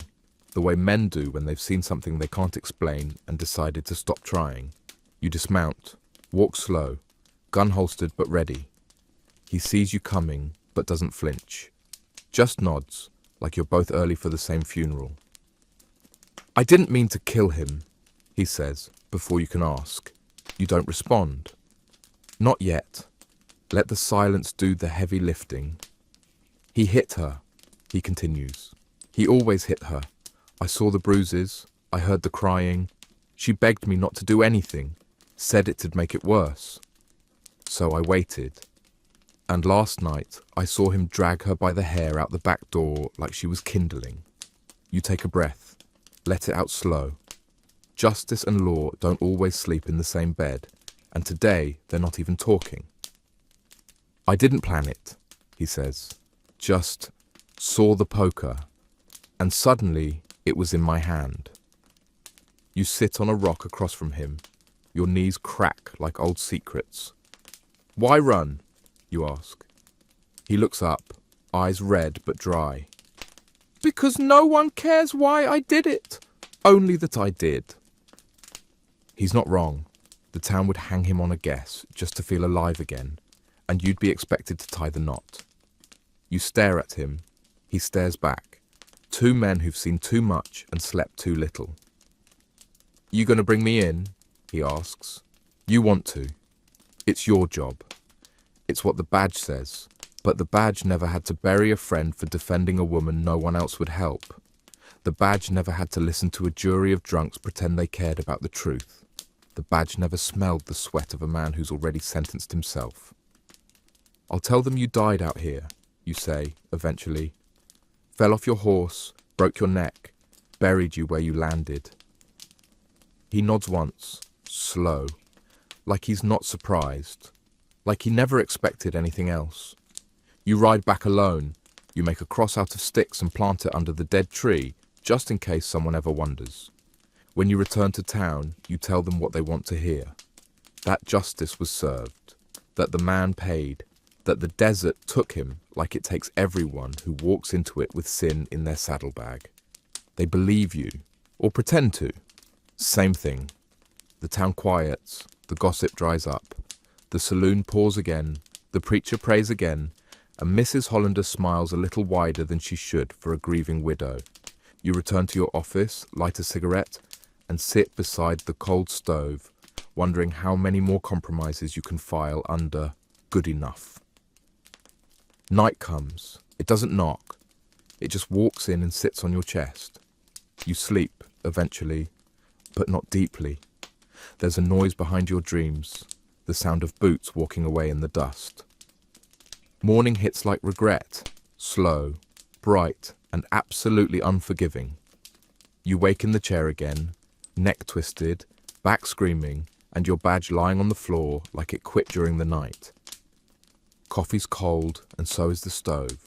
[SPEAKER 1] the way men do when they've seen something they can't explain and decided to stop trying. You dismount, walk slow, gun holstered but ready. He sees you coming, but doesn't flinch. Just nods, like you're both early for the same funeral. I didn't mean to kill him, he says, before you can ask. You don't respond. Not yet. Let the silence do the heavy lifting. He hit her, he continues. He always hit her. I saw the bruises. I heard the crying. She begged me not to do anything, said it'd make it worse. So I waited. And last night, I saw him drag her by the hair out the back door like she was kindling. You take a breath. Let it out slow. Justice and law don't always sleep in the same bed, and today they're not even talking. I didn't plan it, he says. Just saw the poker, and suddenly it was in my hand. You sit on a rock across from him. Your knees crack like old secrets. Why run? You ask. He looks up, eyes red but dry. Because no one cares why I did it, only that I did. He's not wrong. The town would hang him on a guess just to feel alive again, and you'd be expected to tie the knot. You stare at him. He stares back. Two men who've seen too much and slept too little. You gonna bring me in? He asks. You want to. It's your job. It's what the badge says, but the badge never had to bury a friend for defending a woman no one else would help. The badge never had to listen to a jury of drunks pretend they cared about the truth. The badge never smelled the sweat of a man who's already sentenced himself. I'll tell them you died out here, you say, eventually. Fell off your horse, broke your neck, buried you where you landed. He nods once, slow, like he's not surprised, like he never expected anything else. You ride back alone. You make a cross out of sticks and plant it under the dead tree, just in case someone ever wonders. When you return to town, you tell them what they want to hear. That justice was served, that the man paid, that the desert took him like it takes everyone who walks into it with sin in their saddlebag. They believe you, or pretend to. Same thing. The town quiets, the gossip dries up, the saloon pours again, the preacher prays again, and Mrs. Hollander smiles a little wider than she should for a grieving widow. You return to your office, light a cigarette, and sit beside the cold stove, wondering how many more compromises you can file under good enough. Night comes. It doesn't knock. It just walks in and sits on your chest. You sleep, eventually, but not deeply. There's a noise behind your dreams, the sound of boots walking away in the dust. Morning hits like regret, slow, bright, and absolutely unforgiving. You wake in the chair again, neck twisted, back screaming, and your badge lying on the floor like it quit during the night. Coffee's cold, and so is the stove.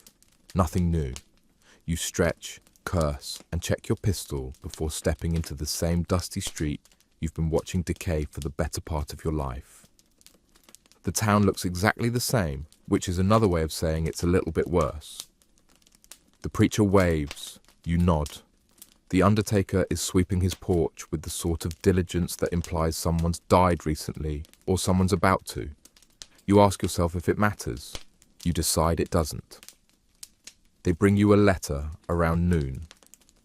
[SPEAKER 1] Nothing new. You stretch, curse, and check your pistol before stepping into the same dusty street you've been watching decay for the better part of your life. The town looks exactly the same, which is another way of saying it's a little bit worse. The preacher waves. You nod. The undertaker is sweeping his porch with the sort of diligence that implies someone's died recently or someone's about to. You ask yourself if it matters. You decide it doesn't. They bring you a letter around noon.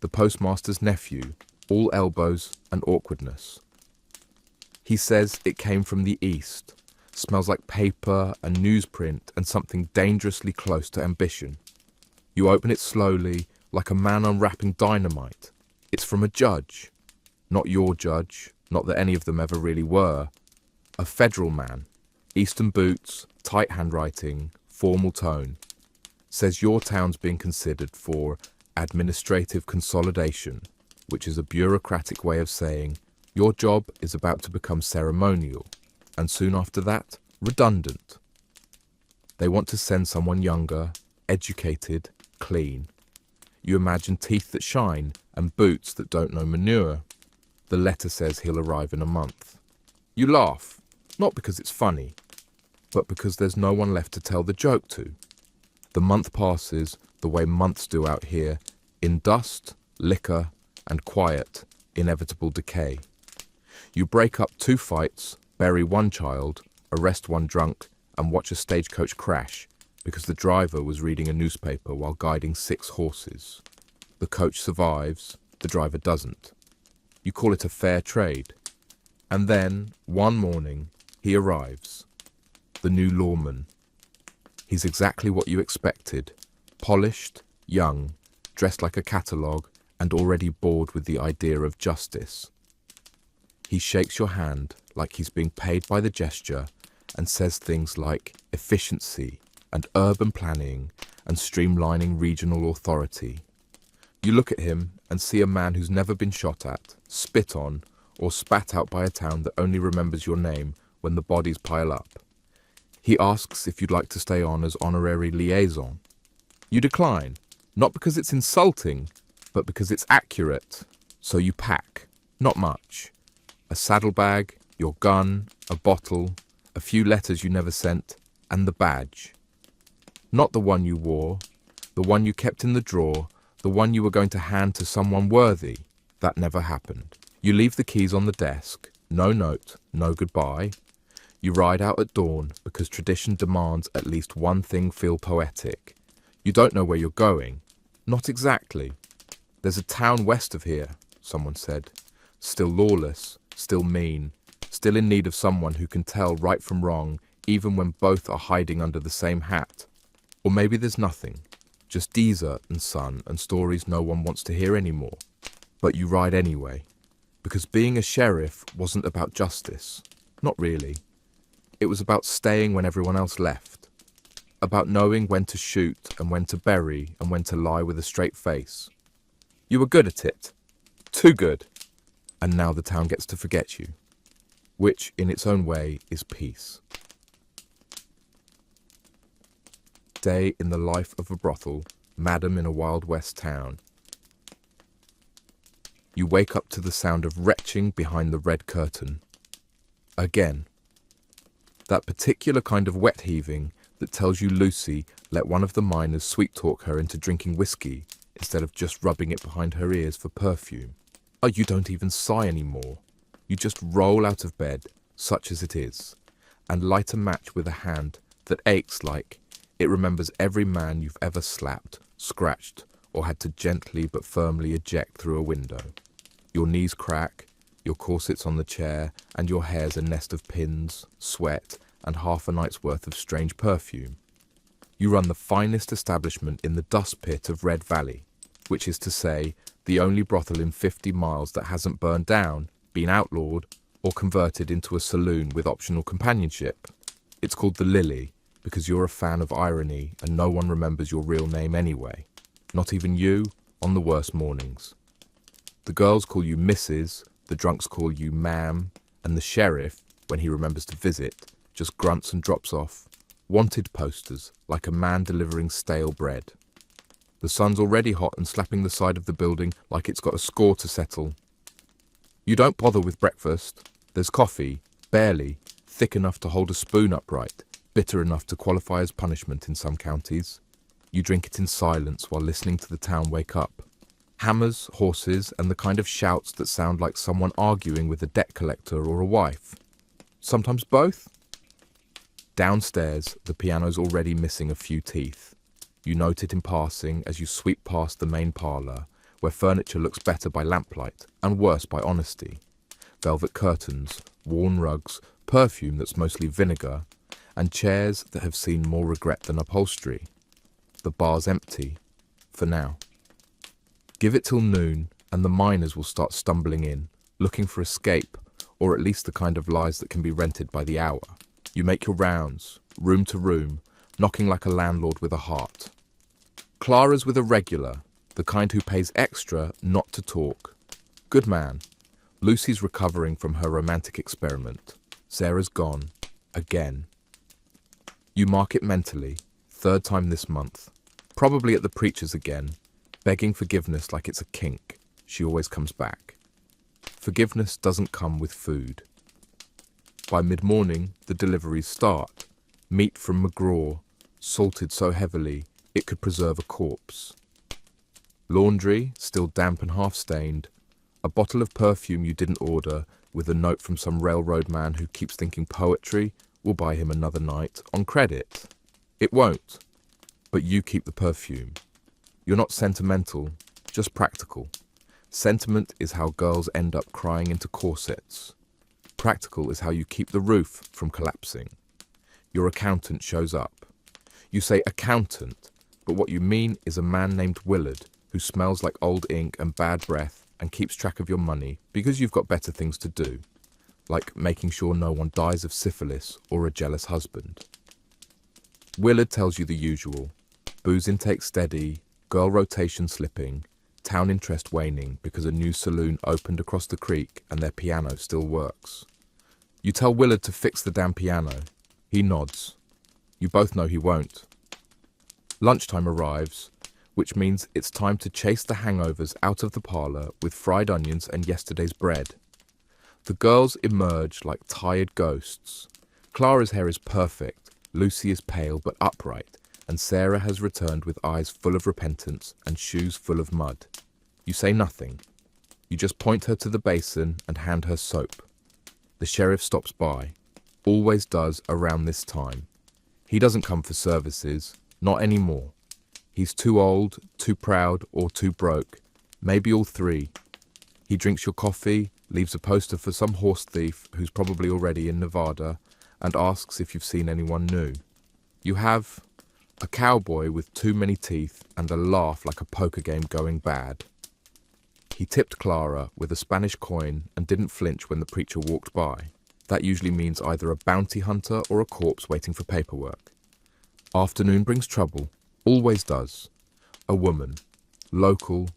[SPEAKER 1] The postmaster's nephew, all elbows and awkwardness. He says it came from the east, smells like paper and newsprint and something dangerously close to ambition. You open it slowly, like a man unwrapping dynamite. It's from a judge. Not your judge, not that any of them ever really were. A federal man. Eastern boots, tight handwriting, formal tone. Says your town's being considered for administrative consolidation, which is a bureaucratic way of saying your job is about to become ceremonial, and soon after that, redundant. They want to send someone younger, educated, clean. You imagine teeth that shine and boots that don't know manure. The letter says he'll arrive in a month. You laugh, not because it's funny, but because there's no one left to tell the joke to. The month passes the way months do out here, in dust, liquor, and quiet, inevitable decay. You break up 2 fights, bury 1 child, arrest 1 drunk, and watch a stagecoach crash because the driver was reading a newspaper while guiding 6 horses. The coach survives, the driver doesn't. You call it a fair trade. And then, one morning, he arrives. The new lawman. He's exactly what you expected. Polished, young, dressed like a catalogue, and already bored with the idea of justice. He shakes your hand like he's being paid by the gesture and says things like efficiency and urban planning and streamlining regional authority. You look at him and see a man who's never been shot at, spit on, or spat out by a town that only remembers your name when the bodies pile up. He asks if you'd like to stay on as honorary liaison. You decline, not because it's insulting, but because it's accurate. So you pack, not much. A saddlebag, your gun, a bottle, a few letters you never sent, and the badge. Not the one you wore, the one you kept in the drawer, the one you were going to hand to someone worthy. That never happened. You leave the keys on the desk, no note, no goodbye. You ride out at dawn because tradition demands at least one thing feel poetic. You don't know where you're going. Not exactly. There's a town west of here, someone said. Still lawless, still mean, still in need of someone who can tell right from wrong, even when both are hiding under the same hat. Or maybe there's nothing, just desert and sun and stories no one wants to hear anymore. But you ride anyway, because being a sheriff wasn't about justice. Not really. It was about staying when everyone else left. About knowing when to shoot and when to bury and when to lie with a straight face. You were good at it. Too good. And now the town gets to forget you. Which, in its own way, is peace. Day in the life of a brothel, madam in a Wild West town. You wake up to the sound of retching behind the red curtain. Again. That particular kind of wet heaving that tells you Lucy let one of the miners sweet-talk her into drinking whiskey instead of just rubbing it behind her ears for perfume. Oh, you don't even sigh anymore. You just roll out of bed, such as it is, and light a match with a hand that aches like it remembers every man you've ever slapped, scratched, or had to gently but firmly eject through a window. Your knees crack, your corset's on the chair, and your hair's a nest of pins, sweat, and half a night's worth of strange perfume. You run the finest establishment in the dust pit of Red Valley, which is to say, the only brothel in 50 miles that hasn't burned down, been outlawed, or converted into a saloon with optional companionship. It's called the Lily, because you're a fan of irony and no one remembers your real name anyway. Not even you, on the worst mornings. The girls call you Mrs., the drunks call you Ma'am, and the sheriff, when he remembers to visit, just grunts and drops off. Wanted posters, like a man delivering stale bread. The sun's already hot and slapping the side of the building like it's got a score to settle. You don't bother with breakfast. There's coffee, barely, thick enough to hold a spoon upright, bitter enough to qualify as punishment in some counties. You drink it in silence while listening to the town wake up. Hammers, horses, and the kind of shouts that sound like someone arguing with a debt collector or a wife. Sometimes both. Downstairs, the piano's already missing a few teeth. You note it in passing as you sweep past the main parlour, where furniture looks better by lamplight and worse by honesty. Velvet curtains, worn rugs, perfume that's mostly vinegar, and chairs that have seen more regret than upholstery. The bar's empty, for now. Give it till noon, and the miners will start stumbling in, looking for escape, or at least the kind of lies that can be rented by the hour. You make your rounds, room to room, knocking like a landlord with a heart. Clara's with a regular, the kind who pays extra not to talk. Good man. Lucy's recovering from her romantic experiment. Sarah's gone. Again. You mark it mentally, 3rd time this month. Probably at the preacher's again, begging forgiveness like it's a kink. She always comes back. Forgiveness doesn't come with food. By mid-morning, the deliveries start. Meat from McGraw, salted so heavily it could preserve a corpse. Laundry, still damp and half-stained. A bottle of perfume you didn't order, with a note from some railroad man who keeps thinking poetry will buy him another night on credit. It won't. But you keep the perfume. You're not sentimental, just practical. Sentiment is how girls end up crying into corsets. Practical is how you keep the roof from collapsing. Your accountant shows up. You say accountant, but what you mean is a man named Willard who smells like old ink and bad breath and keeps track of your money because you've got better things to do, like making sure no one dies of syphilis or a jealous husband. Willard tells you the usual. Booze intake steady, girl rotation slipping, town interest waning because a new saloon opened across the creek and their piano still works. You tell Willard to fix the damn piano. He nods. You both know he won't. Lunchtime arrives, which means it's time to chase the hangovers out of the parlour with fried onions and yesterday's bread. The girls emerge like tired ghosts. Clara's hair is perfect, Lucy is pale but upright, and Sarah has returned with eyes full of repentance and shoes full of mud. You say nothing. You just point her to the basin and hand her soap. The sheriff stops by, always does around this time. He doesn't come for services, not anymore. He's too old, too proud, or too broke, maybe all three. He drinks your coffee, leaves a poster for some horse thief who's probably already in Nevada, and asks if you've seen anyone new. You have a cowboy with too many teeth and a laugh like a poker game going bad. He tipped Clara with a Spanish coin and didn't flinch when the preacher walked by. That usually means either a bounty hunter or a corpse waiting for paperwork. Afternoon brings trouble, always does. A woman, local,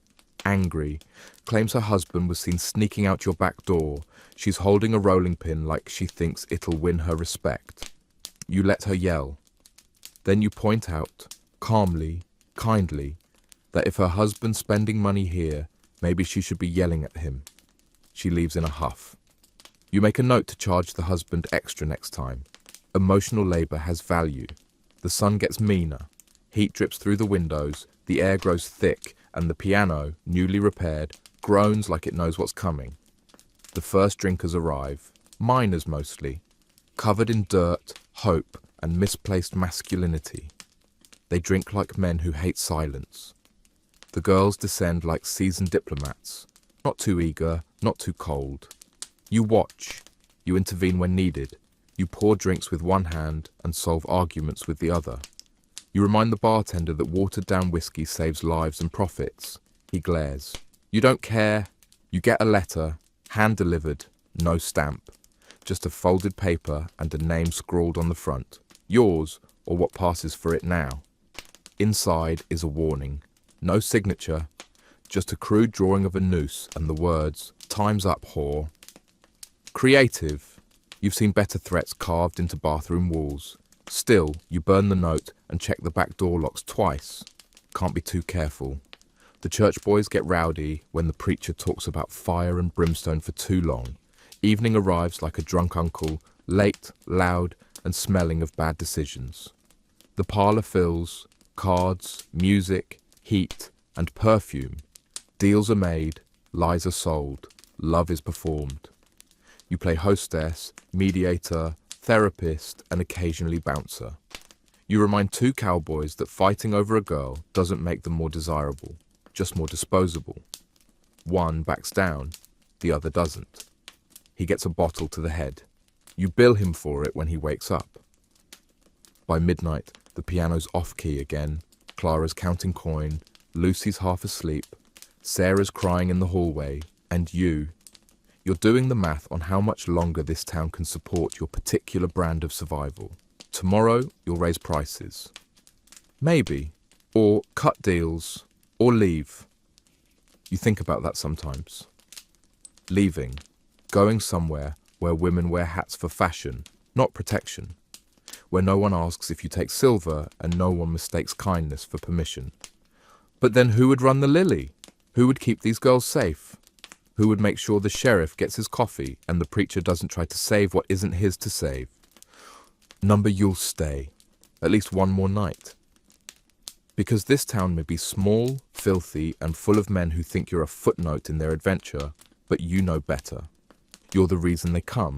[SPEAKER 1] angry, claims her husband was seen sneaking out your back door. She's holding a rolling pin like she thinks it'll win her respect. You let her yell. Then you point out, calmly, kindly, that if her husband's spending money here, Maybe she should be yelling at him. She leaves in a huff. You make a note to charge the husband extra next time. Emotional labor has value. The sun gets meaner. Heat drips through the windows, the air grows thick, and the piano, newly repaired, groans like it knows what's coming. The first drinkers arrive, minors mostly, covered in dirt, hope, and misplaced masculinity. They drink like men who hate silence. The girls descend like seasoned diplomats, not too eager, not too cold. You watch, you intervene when needed, you pour drinks with one hand and solve arguments with the other. You remind the bartender that watered-down whiskey saves lives and profits. He glares. You don't care. You get a letter, hand-delivered, no stamp. Just a folded paper and a name scrawled on the front. Yours, or what passes for it now. Inside is a warning. No signature, just a crude drawing of a noose and the words, "Time's up, whore." Creative. You've seen better threats carved into bathroom walls. Still, you burn the note and check the back door locks twice. Can't be too careful. The church boys get rowdy when the preacher talks about fire and brimstone for too long. Evening arrives like a drunk uncle, late, loud, and smelling of bad decisions. The parlor fills, cards, music, heat, and perfume. Deals are made, lies are sold, love is performed. You play hostess, mediator, therapist, and occasionally bouncer. You remind two cowboys that fighting over a girl doesn't make them more desirable, just more disposable. One backs down, the other doesn't. He gets a bottle to the head. You bill him for it when he wakes up. By midnight, the piano's off-key again, Clara's counting coin, Lucy's half asleep, Sarah's crying in the hallway, and you're doing the math on how much longer this town can support your particular brand of survival. Tomorrow, you'll raise prices. Maybe. Or cut deals. Or leave. You think about that sometimes. Leaving. Going somewhere where women wear hats for fashion, not protection. Where no one asks if you take silver and no one mistakes kindness for permission. But then who would run the Lily? Who would keep these girls safe? Who would make sure the sheriff gets his coffee and the preacher doesn't try to save what isn't his to save? Number, you'll stay. At least one more night. Because this town may be small, filthy, and full of men who think you're a footnote in their adventure, but you know better. You're the reason they come.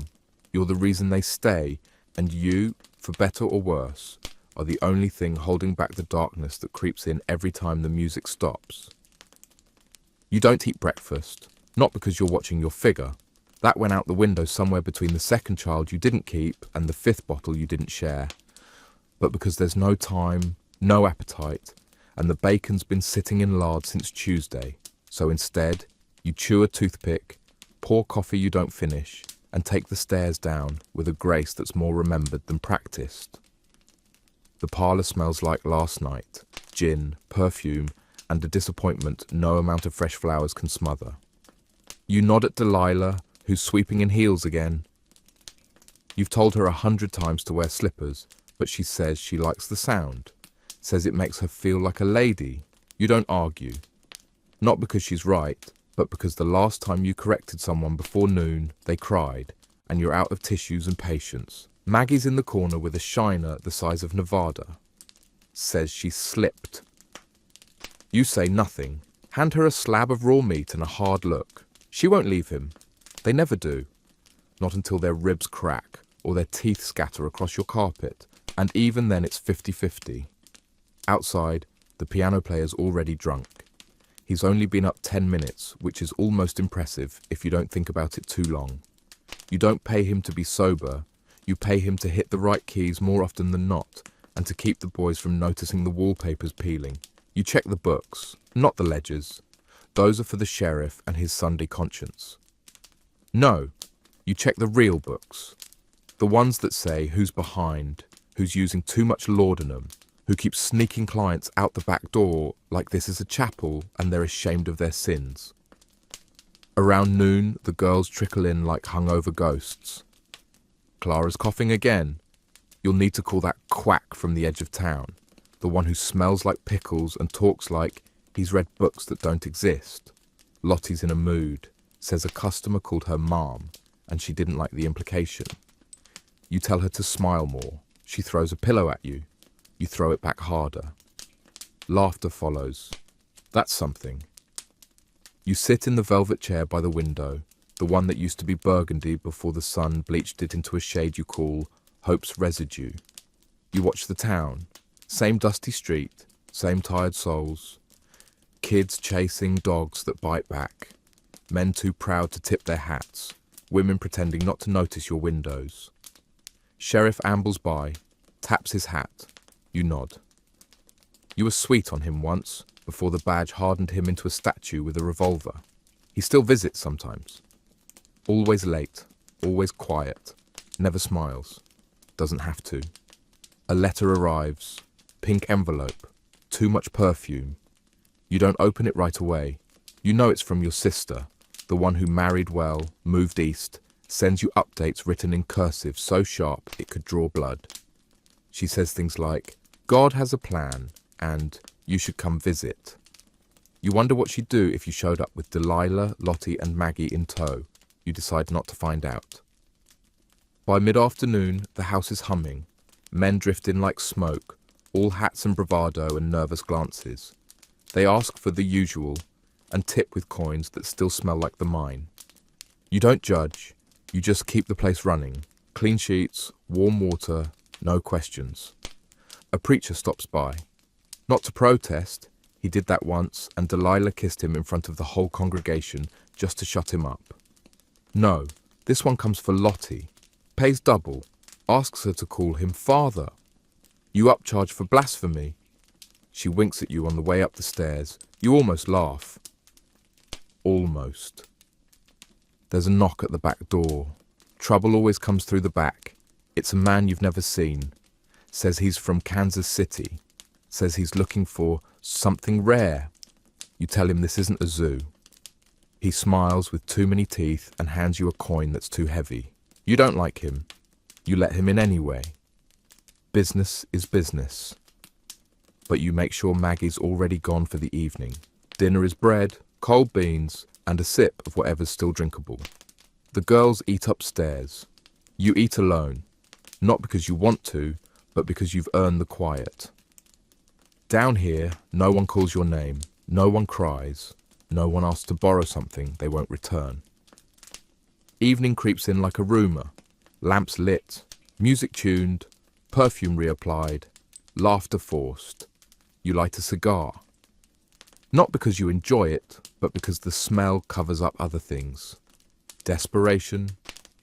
[SPEAKER 1] You're the reason they stay. And you, for better or worse, are the only thing holding back the darkness that creeps in every time the music stops. You don't eat breakfast. Not because you're watching your figure. That went out the window somewhere between the second child you didn't keep and the fifth bottle you didn't share. But because there's no time, no appetite, and the bacon's been sitting in lard since Tuesday. So instead, you chew a toothpick, pour coffee you don't finish, and take the stairs down with a grace that's more remembered than practiced. The parlour smells like last night, gin, perfume, and a disappointment no amount of fresh flowers can smother. You nod at Delilah, who's sweeping in heels again. You've told her 100 times to wear slippers, but she says she likes the sound, says it makes her feel like a lady. You don't argue. Not because she's right, but because the last time you corrected someone before noon, they cried, and you're out of tissues and patience. Maggie's in the corner with a shiner the size of Nevada. Says she slipped. You say nothing. Hand her a slab of raw meat and a hard look. She won't leave him. They never do. Not until their ribs crack or their teeth scatter across your carpet, and even then it's 50-50. Outside, the piano player's already drunk. He's only been up 10 minutes, which is almost impressive if you don't think about it too long. You don't pay him to be sober, you pay him to hit the right keys more often than not, and to keep the boys from noticing the wallpapers peeling. You check the books, not the ledgers. Those are for the sheriff and his Sunday conscience. No, you check the real books. The ones that say who's behind, who's using too much laudanum, who keeps sneaking clients out the back door like this is a chapel and they're ashamed of their sins. Around noon, the girls trickle in like hungover ghosts. Clara's coughing again. You'll need to call that quack from the edge of town, the one who smells like pickles and talks like he's read books that don't exist. Lottie's in a mood, says a customer called her mom, and she didn't like the implication. You tell her to smile more. She throws a pillow at you. You throw it back harder. Laughter follows. That's something. You sit in the velvet chair by the window, the one that used to be burgundy before the sun bleached it into a shade you call Hope's Residue. You watch the town. Same dusty street, same tired souls. Kids chasing dogs that bite back. Men too proud to tip their hats. Women pretending not to notice your windows. Sheriff ambles by, taps his hat. You nod. You were sweet on him once, before the badge hardened him into a statue with a revolver. He still visits sometimes. Always late, always quiet, never smiles. Doesn't have to. A letter arrives. Pink envelope. Too much perfume. You don't open it right away. You know it's from your sister, the one who married well, moved east, sends you updates written in cursive so sharp it could draw blood. She says things like, God has a plan, and you should come visit. You wonder what she'd do if you showed up with Delilah, Lottie and Maggie in tow. You decide not to find out. By mid-afternoon, the house is humming. Men drift in like smoke, all hats and bravado and nervous glances. They ask for the usual, and tip with coins that still smell like the mine. You don't judge, you just keep the place running. Clean sheets, warm water, no questions. A preacher stops by. Not to protest, he did that once, and Delilah kissed him in front of the whole congregation just to shut him up. No, this one comes for Lottie. Pays double, asks her to call him father. You upcharge for blasphemy. She winks at you on the way up the stairs. You almost laugh. Almost. There's a knock at the back door. Trouble always comes through the back. It's a man you've never seen. Says he's from Kansas City. Says he's looking for something rare. You tell him this isn't a zoo. He smiles with too many teeth and hands you a coin that's too heavy. You don't like him. You let him in anyway. Business is business. But you make sure Maggie's already gone for the evening. Dinner is bread, cold beans, and a sip of whatever's still drinkable. The girls eat upstairs. You eat alone, not because you want to, but because you've earned the quiet. Down here, no one calls your name, no one cries, no one asks to borrow something they won't return. Evening creeps in like a rumour. Lamps lit, music tuned, perfume reapplied, laughter forced. You light a cigar. Not because you enjoy it, but because the smell covers up other things. Desperation,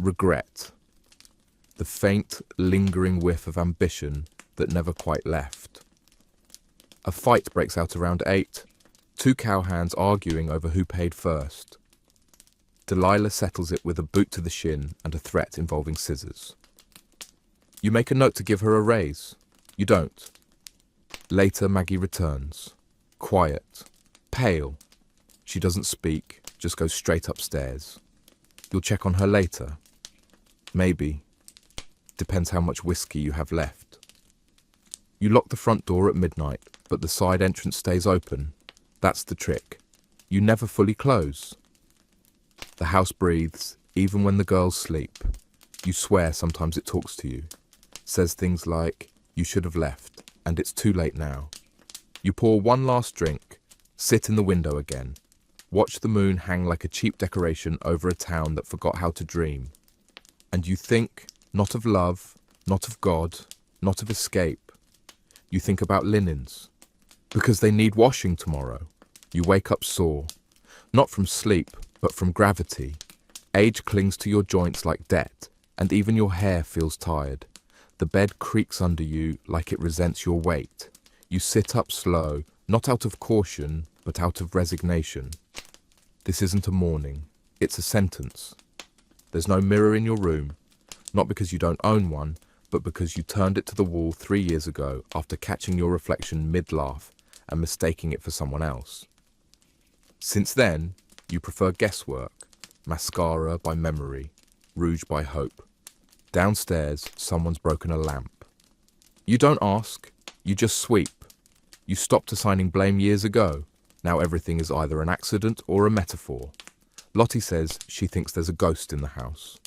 [SPEAKER 1] regret. The faint, lingering whiff of ambition that never quite left. A fight breaks out around 8. 2 cowhands arguing over who paid first. Delilah settles it with a boot to the shin and a threat involving scissors. You make a note to give her a raise. You don't. Later, Maggie returns. Quiet. Pale. She doesn't speak, just goes straight upstairs. You'll check on her later. Maybe. Depends how much whiskey you have left. You lock the front door at midnight, but the side entrance stays open. That's the trick. You never fully close. The house breathes, even when the girls sleep. You swear sometimes it talks to you. Says things like, you should have left, and it's too late now. You pour one last drink, sit in the window again, watch the moon hang like a cheap decoration over a town that forgot how to dream. And you think, not of love, not of God, not of escape. You think about linens, because they need washing tomorrow. You wake up sore, not from sleep, but from gravity. Age clings to your joints like debt, and even your hair feels tired. The bed creaks under you like it resents your weight. You sit up slow, not out of caution, but out of resignation. This isn't a morning, it's a sentence. There's no mirror in your room, not because you don't own one, but because you turned it to the wall 3 years ago after catching your reflection mid-laugh and mistaking it for someone else. Since then, you prefer guesswork, mascara by memory, rouge by hope. Downstairs, someone's broken a lamp. You don't ask, you just sweep. You stopped assigning blame years ago. Now everything is either an accident or a metaphor. Lottie says she thinks there's a ghost in the house.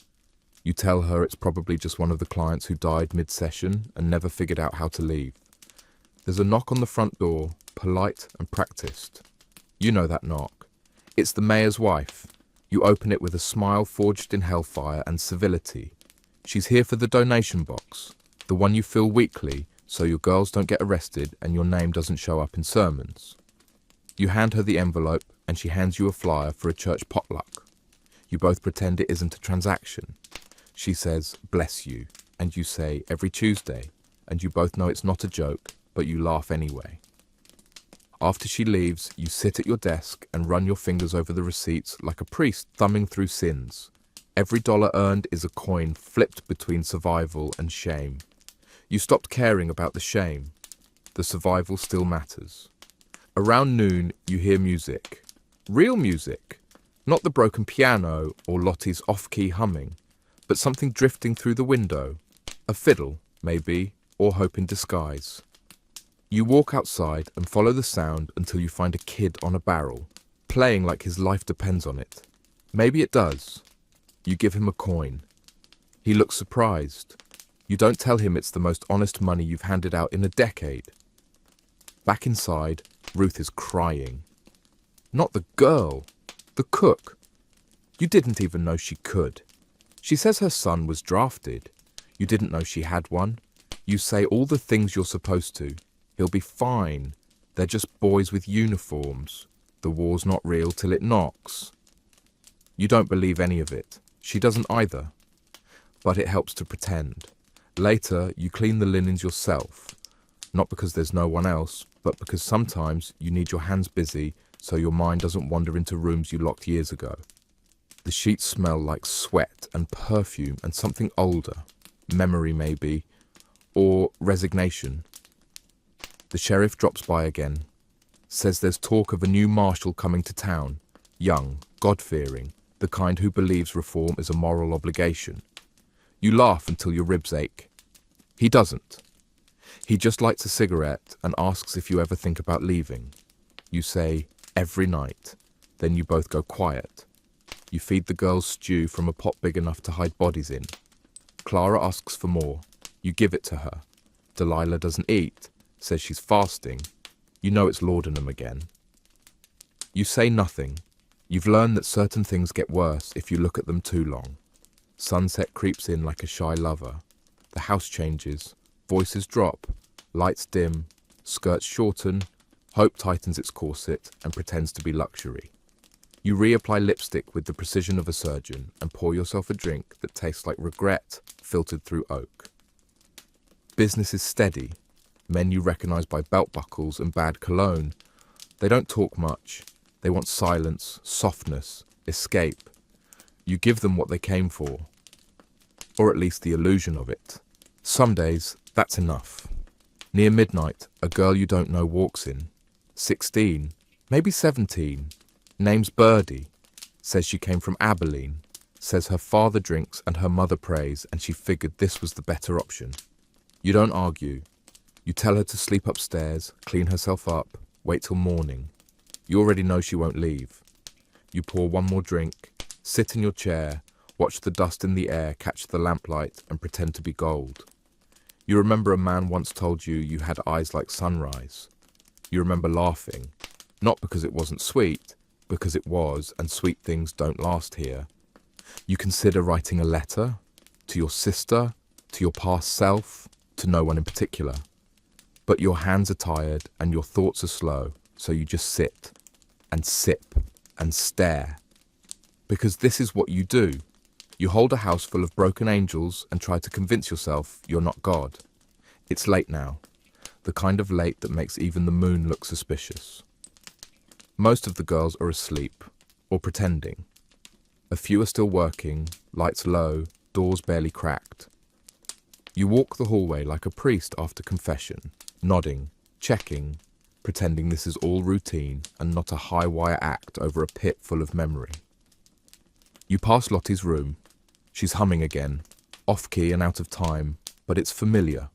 [SPEAKER 1] You tell her it's probably just one of the clients who died mid-session and never figured out how to leave. There's a knock on the front door, polite and practiced. You know that knock. It's the mayor's wife. You open it with a smile forged in hellfire and civility. She's here for the donation box, the one you fill weekly so your girls don't get arrested and your name doesn't show up in sermons. You hand her the envelope and she hands you a flyer for a church potluck. You both pretend it isn't a transaction. She says, "Bless you," and you say, "Every Tuesday," and you both know it's not a joke, but you laugh anyway. After she leaves, you sit at your desk and run your fingers over the receipts like a priest thumbing through sins. Every dollar earned is a coin flipped between survival and shame. You stopped caring about the shame. The survival still matters. Around noon, you hear music. Real music. Not the broken piano or Lottie's off-key humming, but something drifting through the window. A fiddle, maybe, or hope in disguise. You walk outside and follow the sound until you find a kid on a barrel, playing like his life depends on it. Maybe it does. You give him a coin. He looks surprised. You don't tell him it's the most honest money you've handed out in a decade. Back inside, Ruth is crying. Not the girl, the cook. You didn't even know she could. She says her son was drafted. You didn't know she had one. You say all the things you're supposed to. He'll be fine. They're just boys with uniforms. The war's not real till it knocks. You don't believe any of it. She doesn't either. But it helps to pretend. Later, you clean the linens yourself. Not because there's no one else, but because sometimes you need your hands busy so your mind doesn't wander into rooms you locked years ago. The sheets smell like sweat and perfume and something older. Memory, maybe. Or resignation. The sheriff drops by again. Says there's talk of a new marshal coming to town. Young, God-fearing, the kind who believes reform is a moral obligation. You laugh until your ribs ache. He doesn't. He just lights a cigarette and asks if you ever think about leaving. You say, every night. Then you both go quiet. You feed the girls stew from a pot big enough to hide bodies in. Clara asks for more. You give it to her. Delilah doesn't eat, says she's fasting. You know it's laudanum again. You say nothing. You've learned that certain things get worse if you look at them too long. Sunset creeps in like a shy lover. The house changes. Voices drop. Lights dim. Skirts shorten. Hope tightens its corset and pretends to be luxury. You reapply lipstick with the precision of a surgeon and pour yourself a drink that tastes like regret filtered through oak. Business is steady. Men you recognize by belt buckles and bad cologne. They don't talk much. They want silence, softness, escape. You give them what they came for. Or at least the illusion of it. Some days, that's enough. Near midnight, a girl you don't know walks in. 16, maybe 17. Name's Birdie. Says she came from Abilene. Says her father drinks and her mother prays and she figured this was the better option. You don't argue. You tell her to sleep upstairs, clean herself up, wait till morning. You already know she won't leave. You pour one more drink, sit in your chair, watch the dust in the air catch the lamplight and pretend to be gold. You remember a man once told you you had eyes like sunrise. You remember laughing, not because it wasn't sweet, because it was, and sweet things don't last here. You consider writing a letter to your sister, to your past self, to no one in particular. But your hands are tired and your thoughts are slow, so you just sit and sip and stare. Because this is what you do. You hold a house full of broken angels and try to convince yourself you're not God. It's late now, the kind of late that makes even the moon look suspicious. Most of the girls are asleep, or pretending. A few are still working, lights low, doors barely cracked. You walk the hallway like a priest after confession, nodding, checking, pretending this is all routine and not a high-wire act over a pit full of memory. You pass Lottie's room. She's humming again, off-key and out of time, but it's familiar.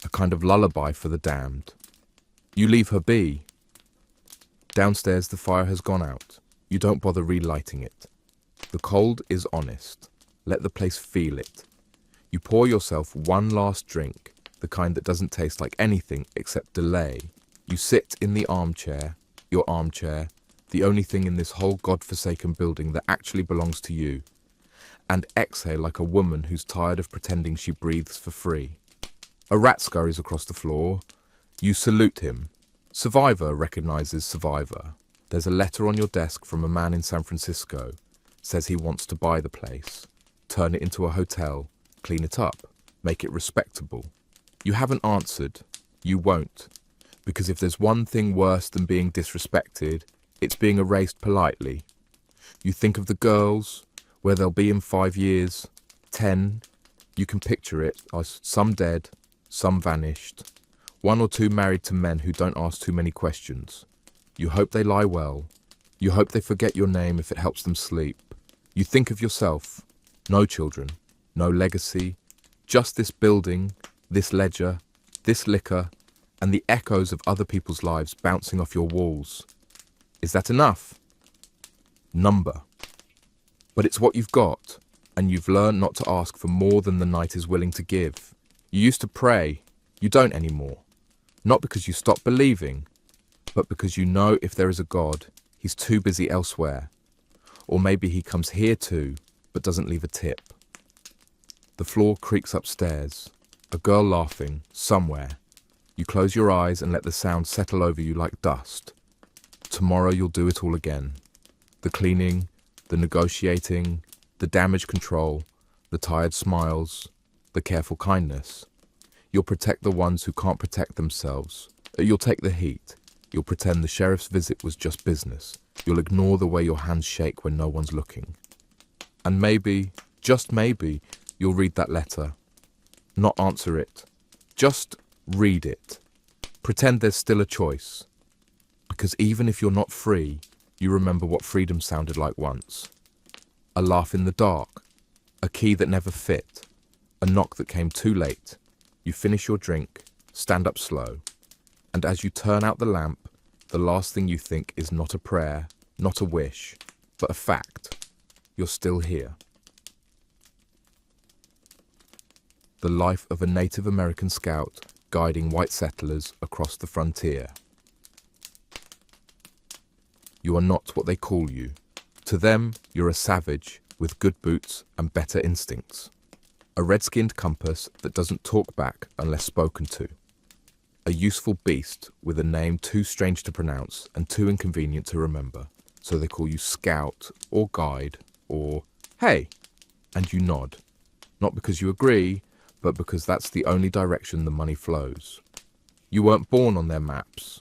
[SPEAKER 1] A kind of lullaby for the damned. You leave her be. Downstairs, the fire has gone out. You don't bother relighting it. The cold is honest. Let the place feel it. You pour yourself one last drink, the kind that doesn't taste like anything except delay. You sit in the armchair, your armchair, the only thing in this whole godforsaken building that actually belongs to you, and exhale like a woman who's tired of pretending she breathes for free. A rat scurries across the floor. You salute him. Survivor recognizes survivor. There's a letter on your desk from a man in San Francisco. Says he wants to buy the place, turn it into a hotel, clean it up, make it respectable. You haven't answered. You won't. Because if there's one thing worse than being disrespected, it's being erased politely. You think of the girls, where they'll be in 5 years, 10. You can picture it as some dead, some vanished. 1 or 2 married to men who don't ask too many questions. You hope they lie well. You hope they forget your name if it helps them sleep. You think of yourself. No children, no legacy, just this building, this ledger, this liquor, and the echoes of other people's lives bouncing off your walls. Is that enough? Number. But it's what you've got, and you've learned not to ask for more than the night is willing to give. You used to pray. You don't anymore. Not because you stopped believing, but because you know if there is a God, he's too busy elsewhere. Or maybe he comes here too, but doesn't leave a tip. The floor creaks upstairs. A girl laughing, somewhere. You close your eyes and let the sound settle over you like dust. Tomorrow you'll do it all again. The cleaning, the negotiating, the damage control, the tired smiles, the careful kindness. You'll protect the ones who can't protect themselves. You'll take the heat. You'll pretend the sheriff's visit was just business. You'll ignore the way your hands shake when no one's looking. And maybe, just maybe, you'll read that letter. Not answer it. Just read it. Pretend there's still a choice. Because even if you're not free, you remember what freedom sounded like once. A laugh in the dark. A key that never fit. A knock that came too late. You finish your drink, stand up slow, and as you turn out the lamp, the last thing you think is not a prayer, not a wish, but a fact. You're still here. The life of a Native American scout guiding white settlers across the frontier. You are not what they call you. To them, you're a savage with good boots and better instincts. A red-skinned compass that doesn't talk back unless spoken to. A useful beast with a name too strange to pronounce and too inconvenient to remember, so they call you Scout or Guide or Hey, and you nod. Not because you agree, but because that's the only direction the money flows. You weren't born on their maps.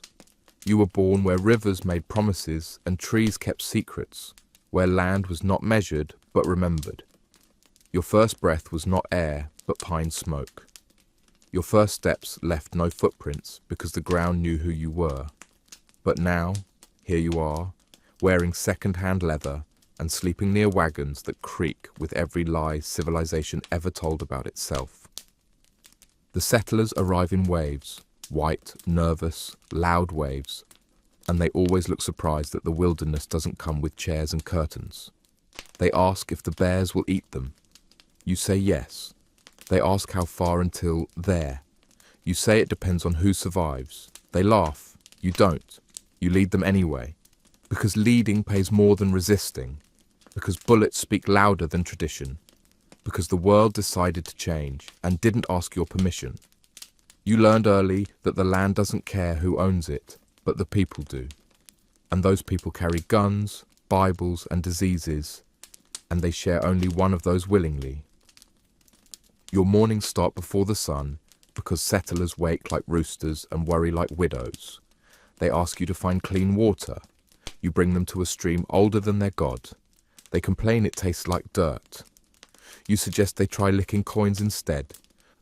[SPEAKER 1] You were born where rivers made promises and trees kept secrets, where land was not measured but remembered. Your first breath was not air, but pine smoke. Your first steps left no footprints because the ground knew who you were. But now, here you are, wearing second-hand leather and sleeping near wagons that creak with every lie civilization ever told about itself. The settlers arrive in waves, white, nervous, loud waves, and they always look surprised that the wilderness doesn't come with chairs and curtains. They ask if the bears will eat them. You say yes. They ask how far until there. You say it depends on who survives. They laugh. You don't. You lead them anyway. Because leading pays more than resisting. Because bullets speak louder than tradition. Because the world decided to change and didn't ask your permission. You learned early that the land doesn't care who owns it, but the people do. And those people carry guns, Bibles, and diseases, and they share only one of those willingly. Your mornings start before the sun because settlers wake like roosters and worry like widows. They ask you to find clean water. You bring them to a stream older than their god. They complain it tastes like dirt. You suggest they try licking coins instead.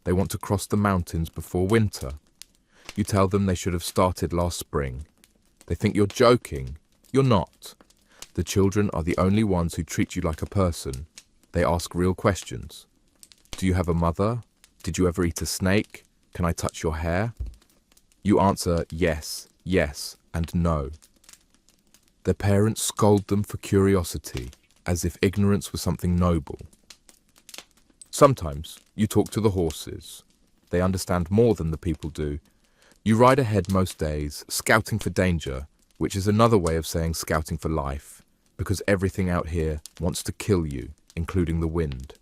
[SPEAKER 1] They want to cross the mountains before winter. You tell them they should have started last spring. They think you're joking. You're not. The children are the only ones who treat you like a person. They ask real questions. Do you have a mother? Did you ever eat a snake? Can I touch your hair? You answer yes, yes, and no. Their parents scold them for curiosity, as if ignorance was something noble. Sometimes you talk to the horses. They understand more than the people do. You ride ahead most days, scouting for danger, which is another way of saying scouting for life, because everything out here wants to kill you, including the wind.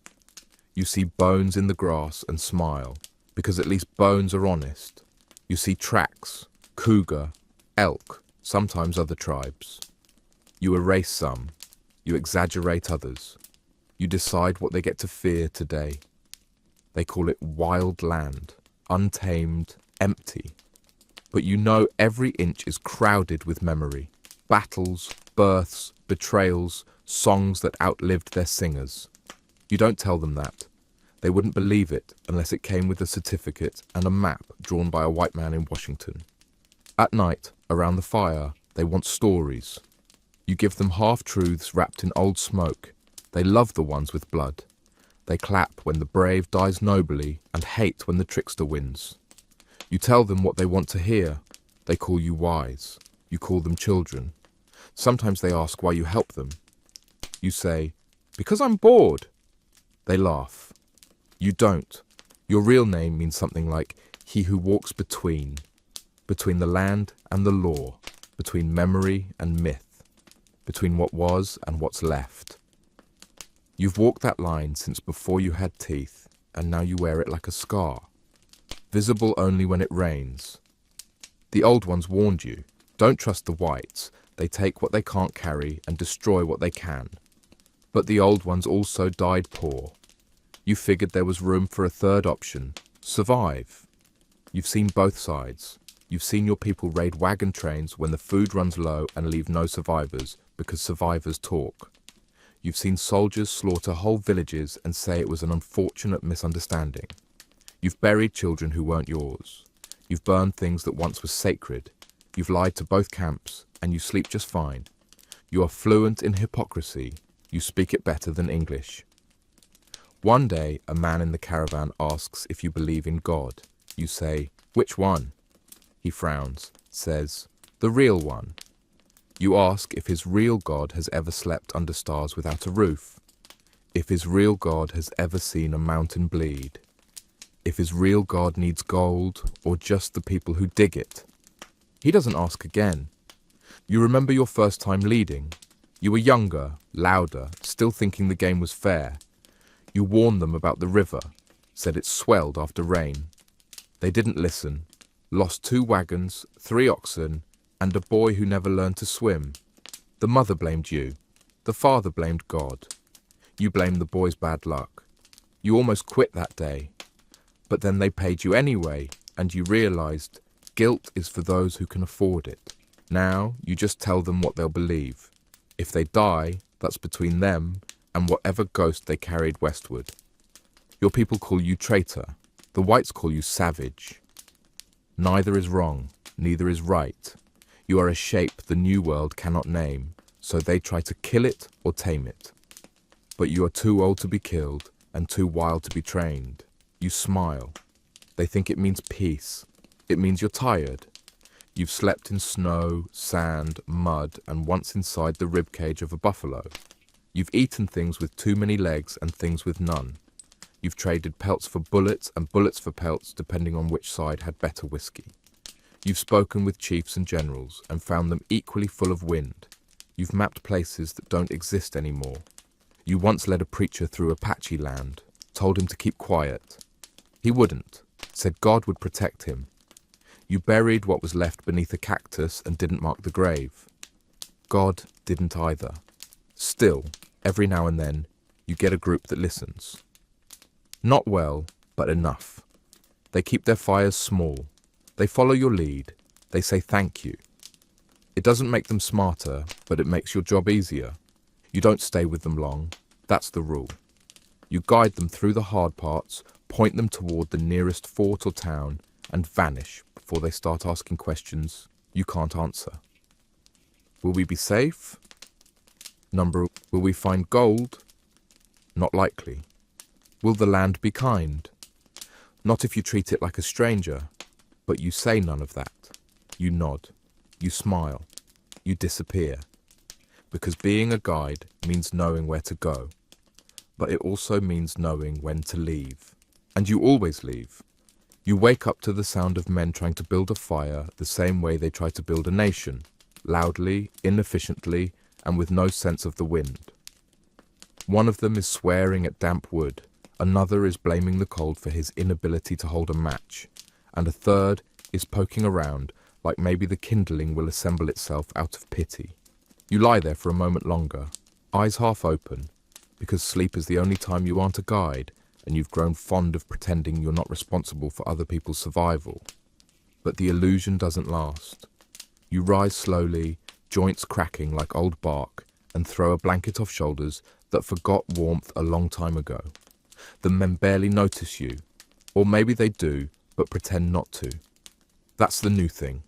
[SPEAKER 1] You see bones in the grass and smile, because at least bones are honest. You see tracks, cougar, elk, sometimes other tribes. You erase some. You exaggerate others. You decide what they get to fear today. They call it wild land, untamed, empty. But you know every inch is crowded with memory. Battles, births, betrayals, songs that outlived their singers. You don't tell them that. They wouldn't believe it unless it came with a certificate and a map drawn by a white man in Washington. At night, around the fire, they want stories. You give them half-truths wrapped in old smoke. They love the ones with blood. They clap when the brave dies nobly and hate when the trickster wins. You tell them what they want to hear. They call you wise. You call them children. Sometimes they ask why you help them. You say, "Because I'm bored." They laugh. You don't. Your real name means something like he who walks between the land and the law, between memory and myth, between what was and what's left. You've walked that line since before you had teeth, and now you wear it like a scar, visible only when it rains. The old ones warned you, don't trust the whites, they take what they can't carry and destroy what they can. But the old ones also died poor. You figured there was room for a third option, survive. You've seen both sides. You've seen your people raid wagon trains when the food runs low and leave no survivors because survivors talk. You've seen soldiers slaughter whole villages and say it was an unfortunate misunderstanding. You've buried children who weren't yours. You've burned things that once were sacred. You've lied to both camps, and you sleep just fine. You are fluent in hypocrisy. You speak it better than English. One day, a man in the caravan asks if you believe in God. You say, "Which one?" He frowns, says, "The real one." You ask if his real God has ever slept under stars without a roof, if his real God has ever seen a mountain bleed, if his real God needs gold or just the people who dig it. He doesn't ask again. You remember your first time leading. You were younger, louder, still thinking the game was fair. You warned them about the river, said it swelled after rain. They didn't listen, lost 2 wagons, 3 oxen, and a boy who never learned to swim. The mother blamed you. The father blamed God. You blamed the boy's bad luck. You almost quit that day. But then they paid you anyway, and you realized guilt is for those who can afford it. Now you just tell them what they'll believe. If they die, that's between them and whatever ghost they carried westward. Your people call you traitor. The whites call you savage. Neither is wrong, neither is right. You are a shape the New World cannot name, so they try to kill it or tame it. But you are too old to be killed and too wild to be trained. You smile. They think it means peace. It means you're tired. You've slept in snow, sand, mud, and once inside the ribcage of a buffalo. You've eaten things with too many legs and things with none. You've traded pelts for bullets and bullets for pelts depending on which side had better whiskey. You've spoken with chiefs and generals and found them equally full of wind. You've mapped places that don't exist anymore. You once led a preacher through Apache land, told him to keep quiet. He wouldn't, said God would protect him. You buried what was left beneath a cactus and didn't mark the grave. God didn't either. Still, every now and then, you get a group that listens. Not well, but enough. They keep their fires small. They follow your lead. They say thank you. It doesn't make them smarter, but it makes your job easier. You don't stay with them long. That's the rule. You guide them through the hard parts, point them toward the nearest fort or town, and vanish before they start asking questions you can't answer. Will we be safe? Will we find gold? Not likely. Will the land be kind? Not if you treat it like a stranger. But you say none of that. You nod. You smile. You disappear. because being a guide means knowing where to go, but it also means knowing when to leave. And you always leave. You wake up to the sound of men trying to build a fire the same way they try to build a nation, loudly, inefficiently, and with no sense of the wind. One of them is swearing at damp wood, another is blaming the cold for his inability to hold a match, and a third is poking around like maybe the kindling will assemble itself out of pity. You lie there for a moment longer, eyes half open, because sleep is the only time you aren't a guide and you've grown fond of pretending you're not responsible for other people's survival. But the illusion doesn't last. You rise slowly, joints cracking like old bark, and throw a blanket off shoulders that forgot warmth a long time ago. The men barely notice you, or maybe they do, but pretend not to. That's the new thing.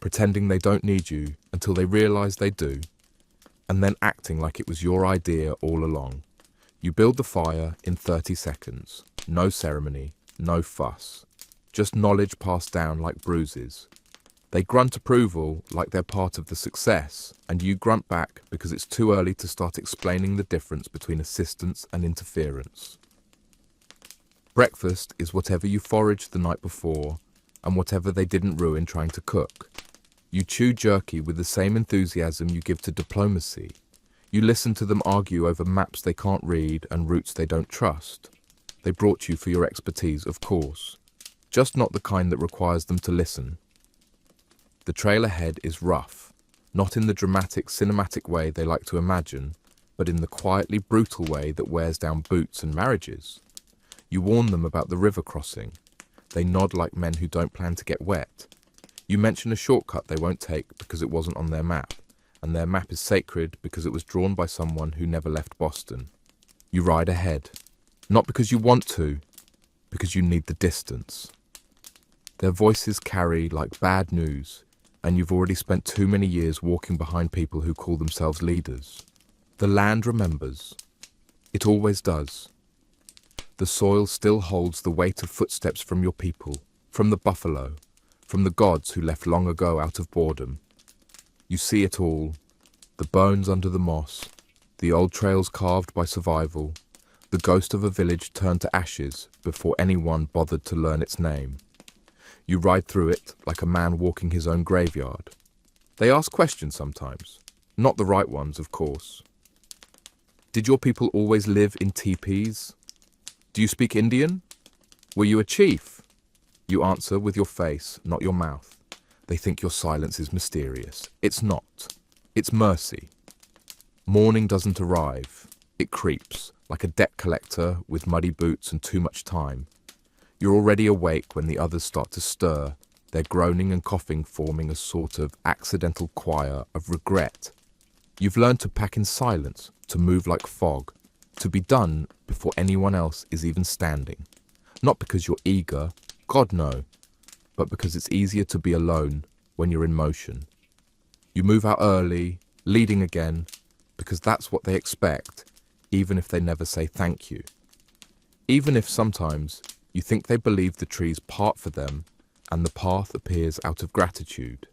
[SPEAKER 1] Pretending they don't need you until they realize they do, and then acting like it was your idea all along. You build the fire in 30 seconds. No ceremony, no fuss. Just knowledge passed down like bruises. They grunt approval like they're part of the success, and you grunt back because it's too early to start explaining the difference between assistance and interference. Breakfast is whatever you foraged the night before and whatever they didn't ruin trying to cook. You chew jerky with the same enthusiasm you give to diplomacy. You listen to them argue over maps they can't read and routes they don't trust. They brought you for your expertise, of course, just not the kind that requires them to listen. The trail ahead is rough, not in the dramatic, cinematic way they like to imagine, but in the quietly brutal way that wears down boots and marriages. You warn them about the river crossing. They nod like men who don't plan to get wet. You mention a shortcut they won't take because it wasn't on their map, and their map is sacred because it was drawn by someone who never left Boston. You ride ahead, not because you want to, because you need the distance. Their voices carry like bad news, and you've already spent too many years walking behind people who call themselves leaders. The land remembers. It always does. The soil still holds the weight of footsteps from your people, from the buffalo, from the gods who left long ago out of boredom. You see it all, the bones under the moss, the old trails carved by survival, the ghost of a village turned to ashes before anyone bothered to learn its name. You ride through it like a man walking his own graveyard. They ask questions sometimes, not the right ones, of course. Did your people always live in teepees? Do you speak Indian? Were you a chief? You answer with your face, not your mouth. They think your silence is mysterious. It's not. It's mercy. Morning doesn't arrive. It creeps, like a debt collector with muddy boots and too much time. You're already awake when the others start to stir, their groaning and coughing forming a sort of accidental choir of regret. You've learned to pack in silence, to move like fog, to be done before anyone else is even standing. Not because you're eager, God no, but because it's easier to be alone when you're in motion. You move out early, leading again, because that's what they expect, even if they never say thank you. Even if sometimes you think they believe the trees part for them and the path appears out of gratitude.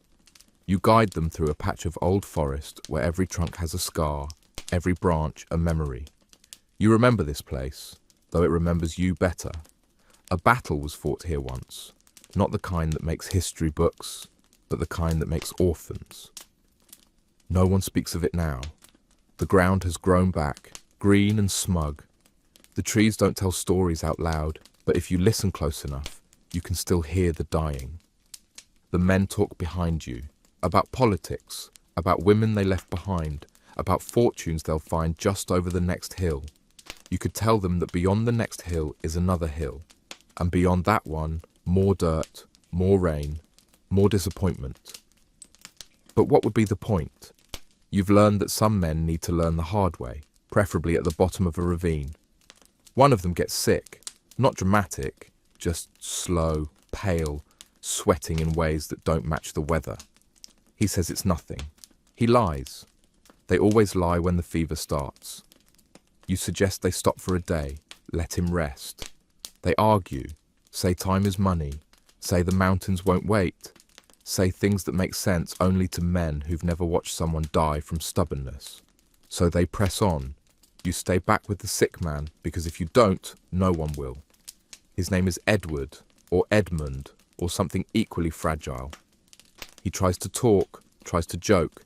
[SPEAKER 1] You guide them through a patch of old forest where every trunk has a scar, every branch a memory. You remember this place, though it remembers you better. A battle was fought here once, not the kind that makes history books, but the kind that makes orphans. No one speaks of it now. The ground has grown back, green and smug. The trees don't tell stories out loud, but if you listen close enough, you can still hear the dying. The men talk behind you, about politics, about women they left behind, about fortunes they'll find just over the next hill. You could tell them that beyond the next hill is another hill, and beyond that one, more dirt, more rain, more disappointment. But what would be the point? You've learned that some men need to learn the hard way, preferably at the bottom of a ravine. One of them gets sick. Not dramatic, just slow, pale, sweating in ways that don't match the weather. He says it's nothing. He lies. They always lie when the fever starts. You suggest they stop for a day, let him rest. They argue, say time is money, say the mountains won't wait. say things that make sense only to men who've never watched someone die from stubbornness. So they press on. You stay back with the sick man because if you don't, no one will. His name is Edward, or Edmund, or something equally fragile. He tries to talk, tries to joke.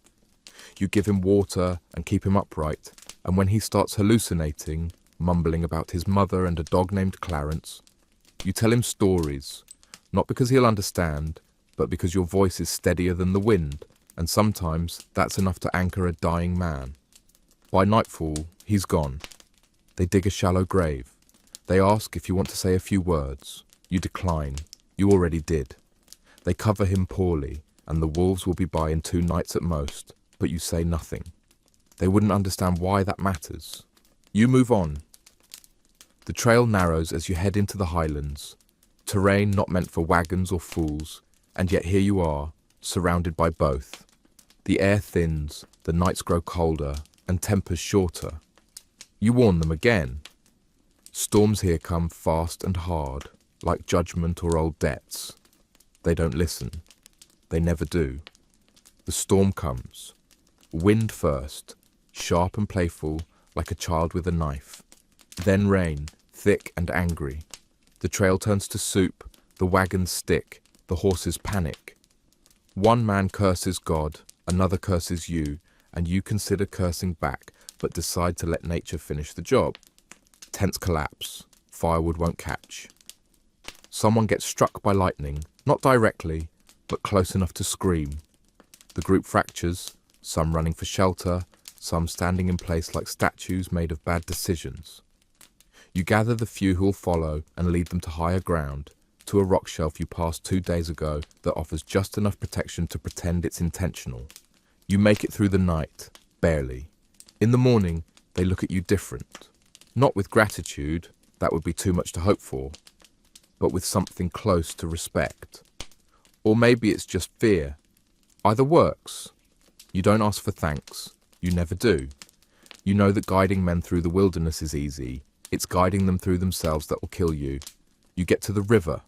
[SPEAKER 1] You give him water and keep him upright, and when he starts hallucinating, mumbling about his mother and a dog named Clarence, you tell him stories, not because he'll understand, but because your voice is steadier than the wind, and sometimes that's enough to anchor a dying man. By nightfall, he's gone. They dig a shallow grave. They ask if you want to say a few words. You decline. You already did. They cover him poorly, and the wolves will be by in 2 nights at most, but you say nothing. They wouldn't understand why that matters. You move on. The trail narrows as you head into the highlands, terrain not meant for wagons or fools, and yet here you are, surrounded by both. The air thins, the nights grow colder, and tempers shorter. You warn them again. Storms here come fast and hard, like judgment or old debts. They don't listen. They never do. The storm comes. Wind first, sharp and playful, like a child with a knife. Then rain, thick and angry. The trail turns to soup, the wagons stick, the horses panic. One man curses God, another curses you, and you consider cursing back, but decide to let nature finish the job. Tents collapse. Firewood won't catch. Someone gets struck by lightning, not directly, but close enough to scream. The group fractures, some running for shelter, some standing in place like statues made of bad decisions. You gather the few who'll follow and lead them to higher ground, to a rock shelf you passed 2 days ago that offers just enough protection to pretend it's intentional. You make it through the night, barely. In the morning, they look at you different. Not with gratitude, that would be too much to hope for, but with something close to respect. Or maybe it's just fear. Either works. You don't ask for thanks. You never do. You know that guiding men through the wilderness is easy. It's guiding them through themselves that will kill you. You get to the river.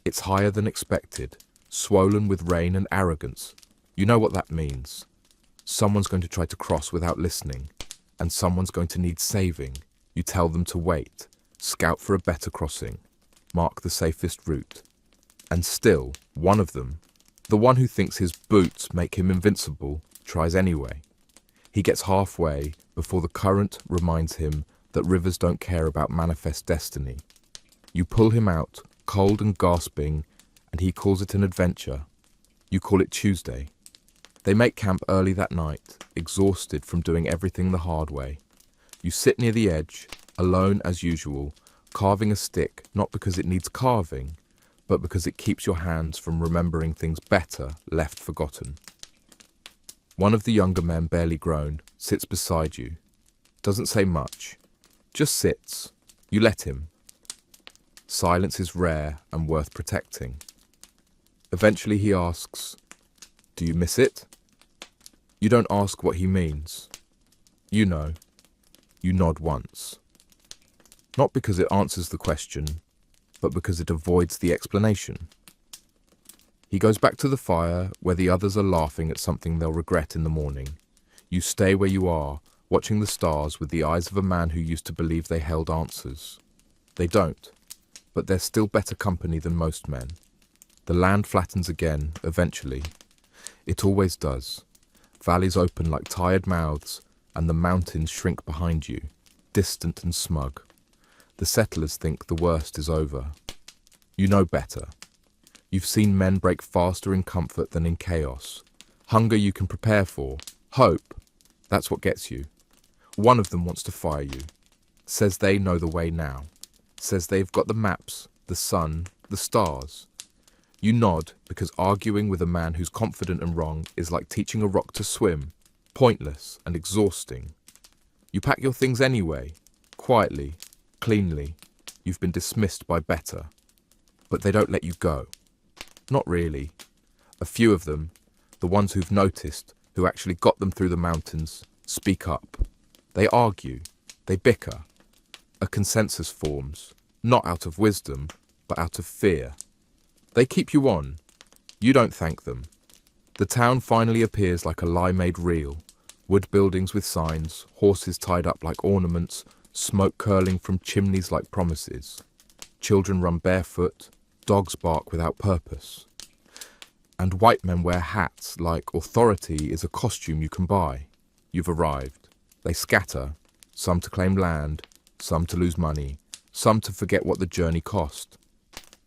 [SPEAKER 1] It's higher than expected, swollen with rain and arrogance. You know what that means. Someone's going to try to cross without listening, and someone's going to need saving. You tell them to wait, scout for a better crossing, mark the safest route. And still, one of them, the one who thinks his boots make him invincible, tries anyway. He gets halfway before the current reminds him that rivers don't care about manifest destiny. You pull him out, cold and gasping, and he calls it an adventure. You call it Tuesday. They make camp early that night, exhausted from doing everything the hard way. You sit near the edge, alone as usual, carving a stick not because it needs carving, but because it keeps your hands from remembering things better left forgotten. One of the younger men, barely grown, sits beside you. Doesn't say much. Just sits. You let him. Silence is rare and worth protecting. Eventually he asks, "Do you miss it?" You don't ask what he means. You know. You nod once. Not because it answers the question, but because it avoids the explanation. He goes back to the fire where the others are laughing at something they'll regret in the morning. You stay where you are, watching the stars with the eyes of a man who used to believe they held answers. They don't, but they're still better company than most men. The land flattens again, eventually. It always does. Valleys open like tired mouths, and the mountains shrink behind you, distant and smug. The settlers think the worst is over. You know better. You've seen men break faster in comfort than in chaos. Hunger you can prepare for. Hope, that's what gets you. One of them wants to fire you. Says they know the way now. Says they've got the maps, the sun, the stars. You nod because arguing with a man who's confident and wrong is like teaching a rock to swim, pointless and exhausting. You pack your things anyway, quietly, cleanly. You've been dismissed by better. But they don't let you go. Not really. A few of them, the ones who've noticed, who actually got them through the mountains, speak up. They argue. They bicker. A consensus forms, not out of wisdom, but out of fear. They keep you on. You don't thank them. The town finally appears like a lie made real. Wood buildings with signs, horses tied up like ornaments, smoke curling from chimneys like promises. Children run barefoot, dogs bark without purpose. And white men wear hats like authority is a costume you can buy. You've arrived. They scatter, some to claim land, some to lose money, some to forget what the journey cost.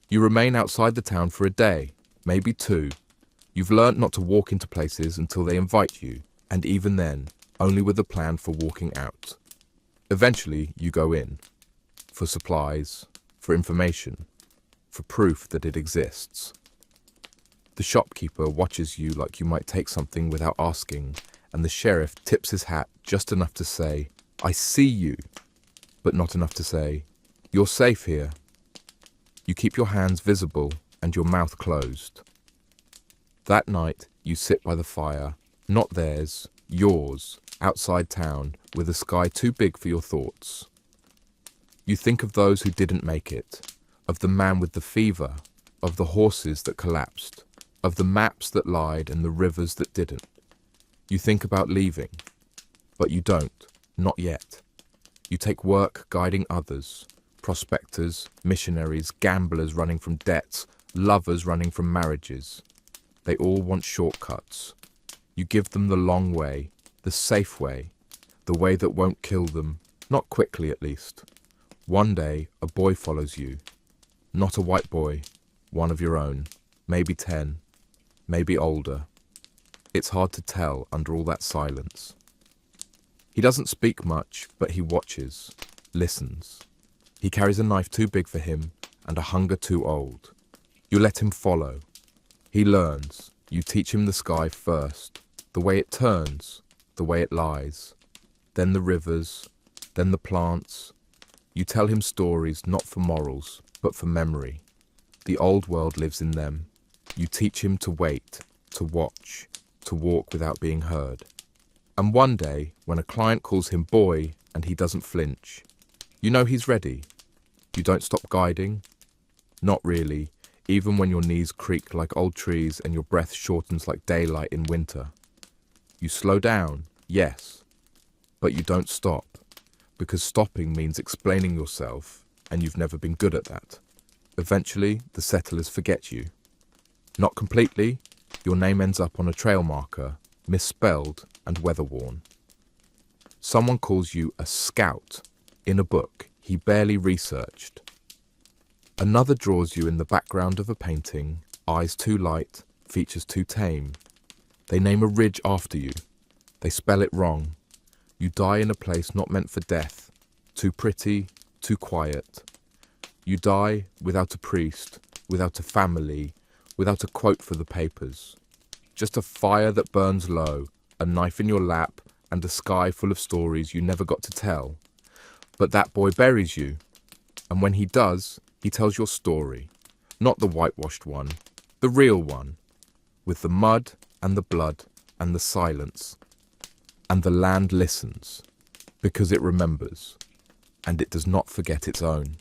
[SPEAKER 1] You remain outside the town for a day, maybe two. You've learnt not to walk into places until they invite you, and even then, only with a plan for walking out. Eventually, you go in. For supplies, for information, for proof that it exists. The shopkeeper watches you like you might take something without asking, and the sheriff tips his hat just enough to say, "I see you," but not enough to say, "You're safe here." You keep your hands visible and your mouth closed. That night, you sit by the fire, not theirs, yours, outside town, with a sky too big for your thoughts. You think of those who didn't make it, of the man with the fever, of the horses that collapsed, of the maps that lied and the rivers that didn't. You think about leaving, but you don't, not yet. You take work guiding others, prospectors, missionaries, gamblers running from debts, lovers running from marriages. They all want shortcuts. You give them the long way, the safe way, the way that won't kill them, not quickly at least. One day, a boy follows you. Not a white boy, one of your own, maybe 10, maybe older. It's hard to tell under all that silence. He doesn't speak much, but he watches, listens. He carries a knife too big for him and a hunger too old. You let him follow. He learns. You teach him the sky first, the way it turns, the way it lies. Then the rivers, then the plants. You tell him stories not for morals, but for memory. The old world lives in them. You teach him to wait, to watch, to walk without being heard. And one day, when a client calls him boy and he doesn't flinch, you know he's ready. You don't stop guiding. Not really, even when your knees creak like old trees and your breath shortens like daylight in winter. You slow down, yes, but you don't stop, because stopping means explaining yourself, and you've never been good at that. Eventually, the settlers forget you. Not completely. Your name ends up on a trail marker, misspelled and weather-worn. Someone calls you a scout in a book he barely researched. Another draws you in the background of a painting, eyes too light, features too tame. They name a ridge after you. They spell it wrong. You die in a place not meant for death, too pretty, too quiet. You die without a priest, without a family, without a quote for the papers. Just a fire that burns low, a knife in your lap, and a sky full of stories you never got to tell. But that boy buries you, and when he does, he tells your story, not the whitewashed one, the real one, with the mud and the blood and the silence. And the land listens, because it remembers, and it does not forget its own.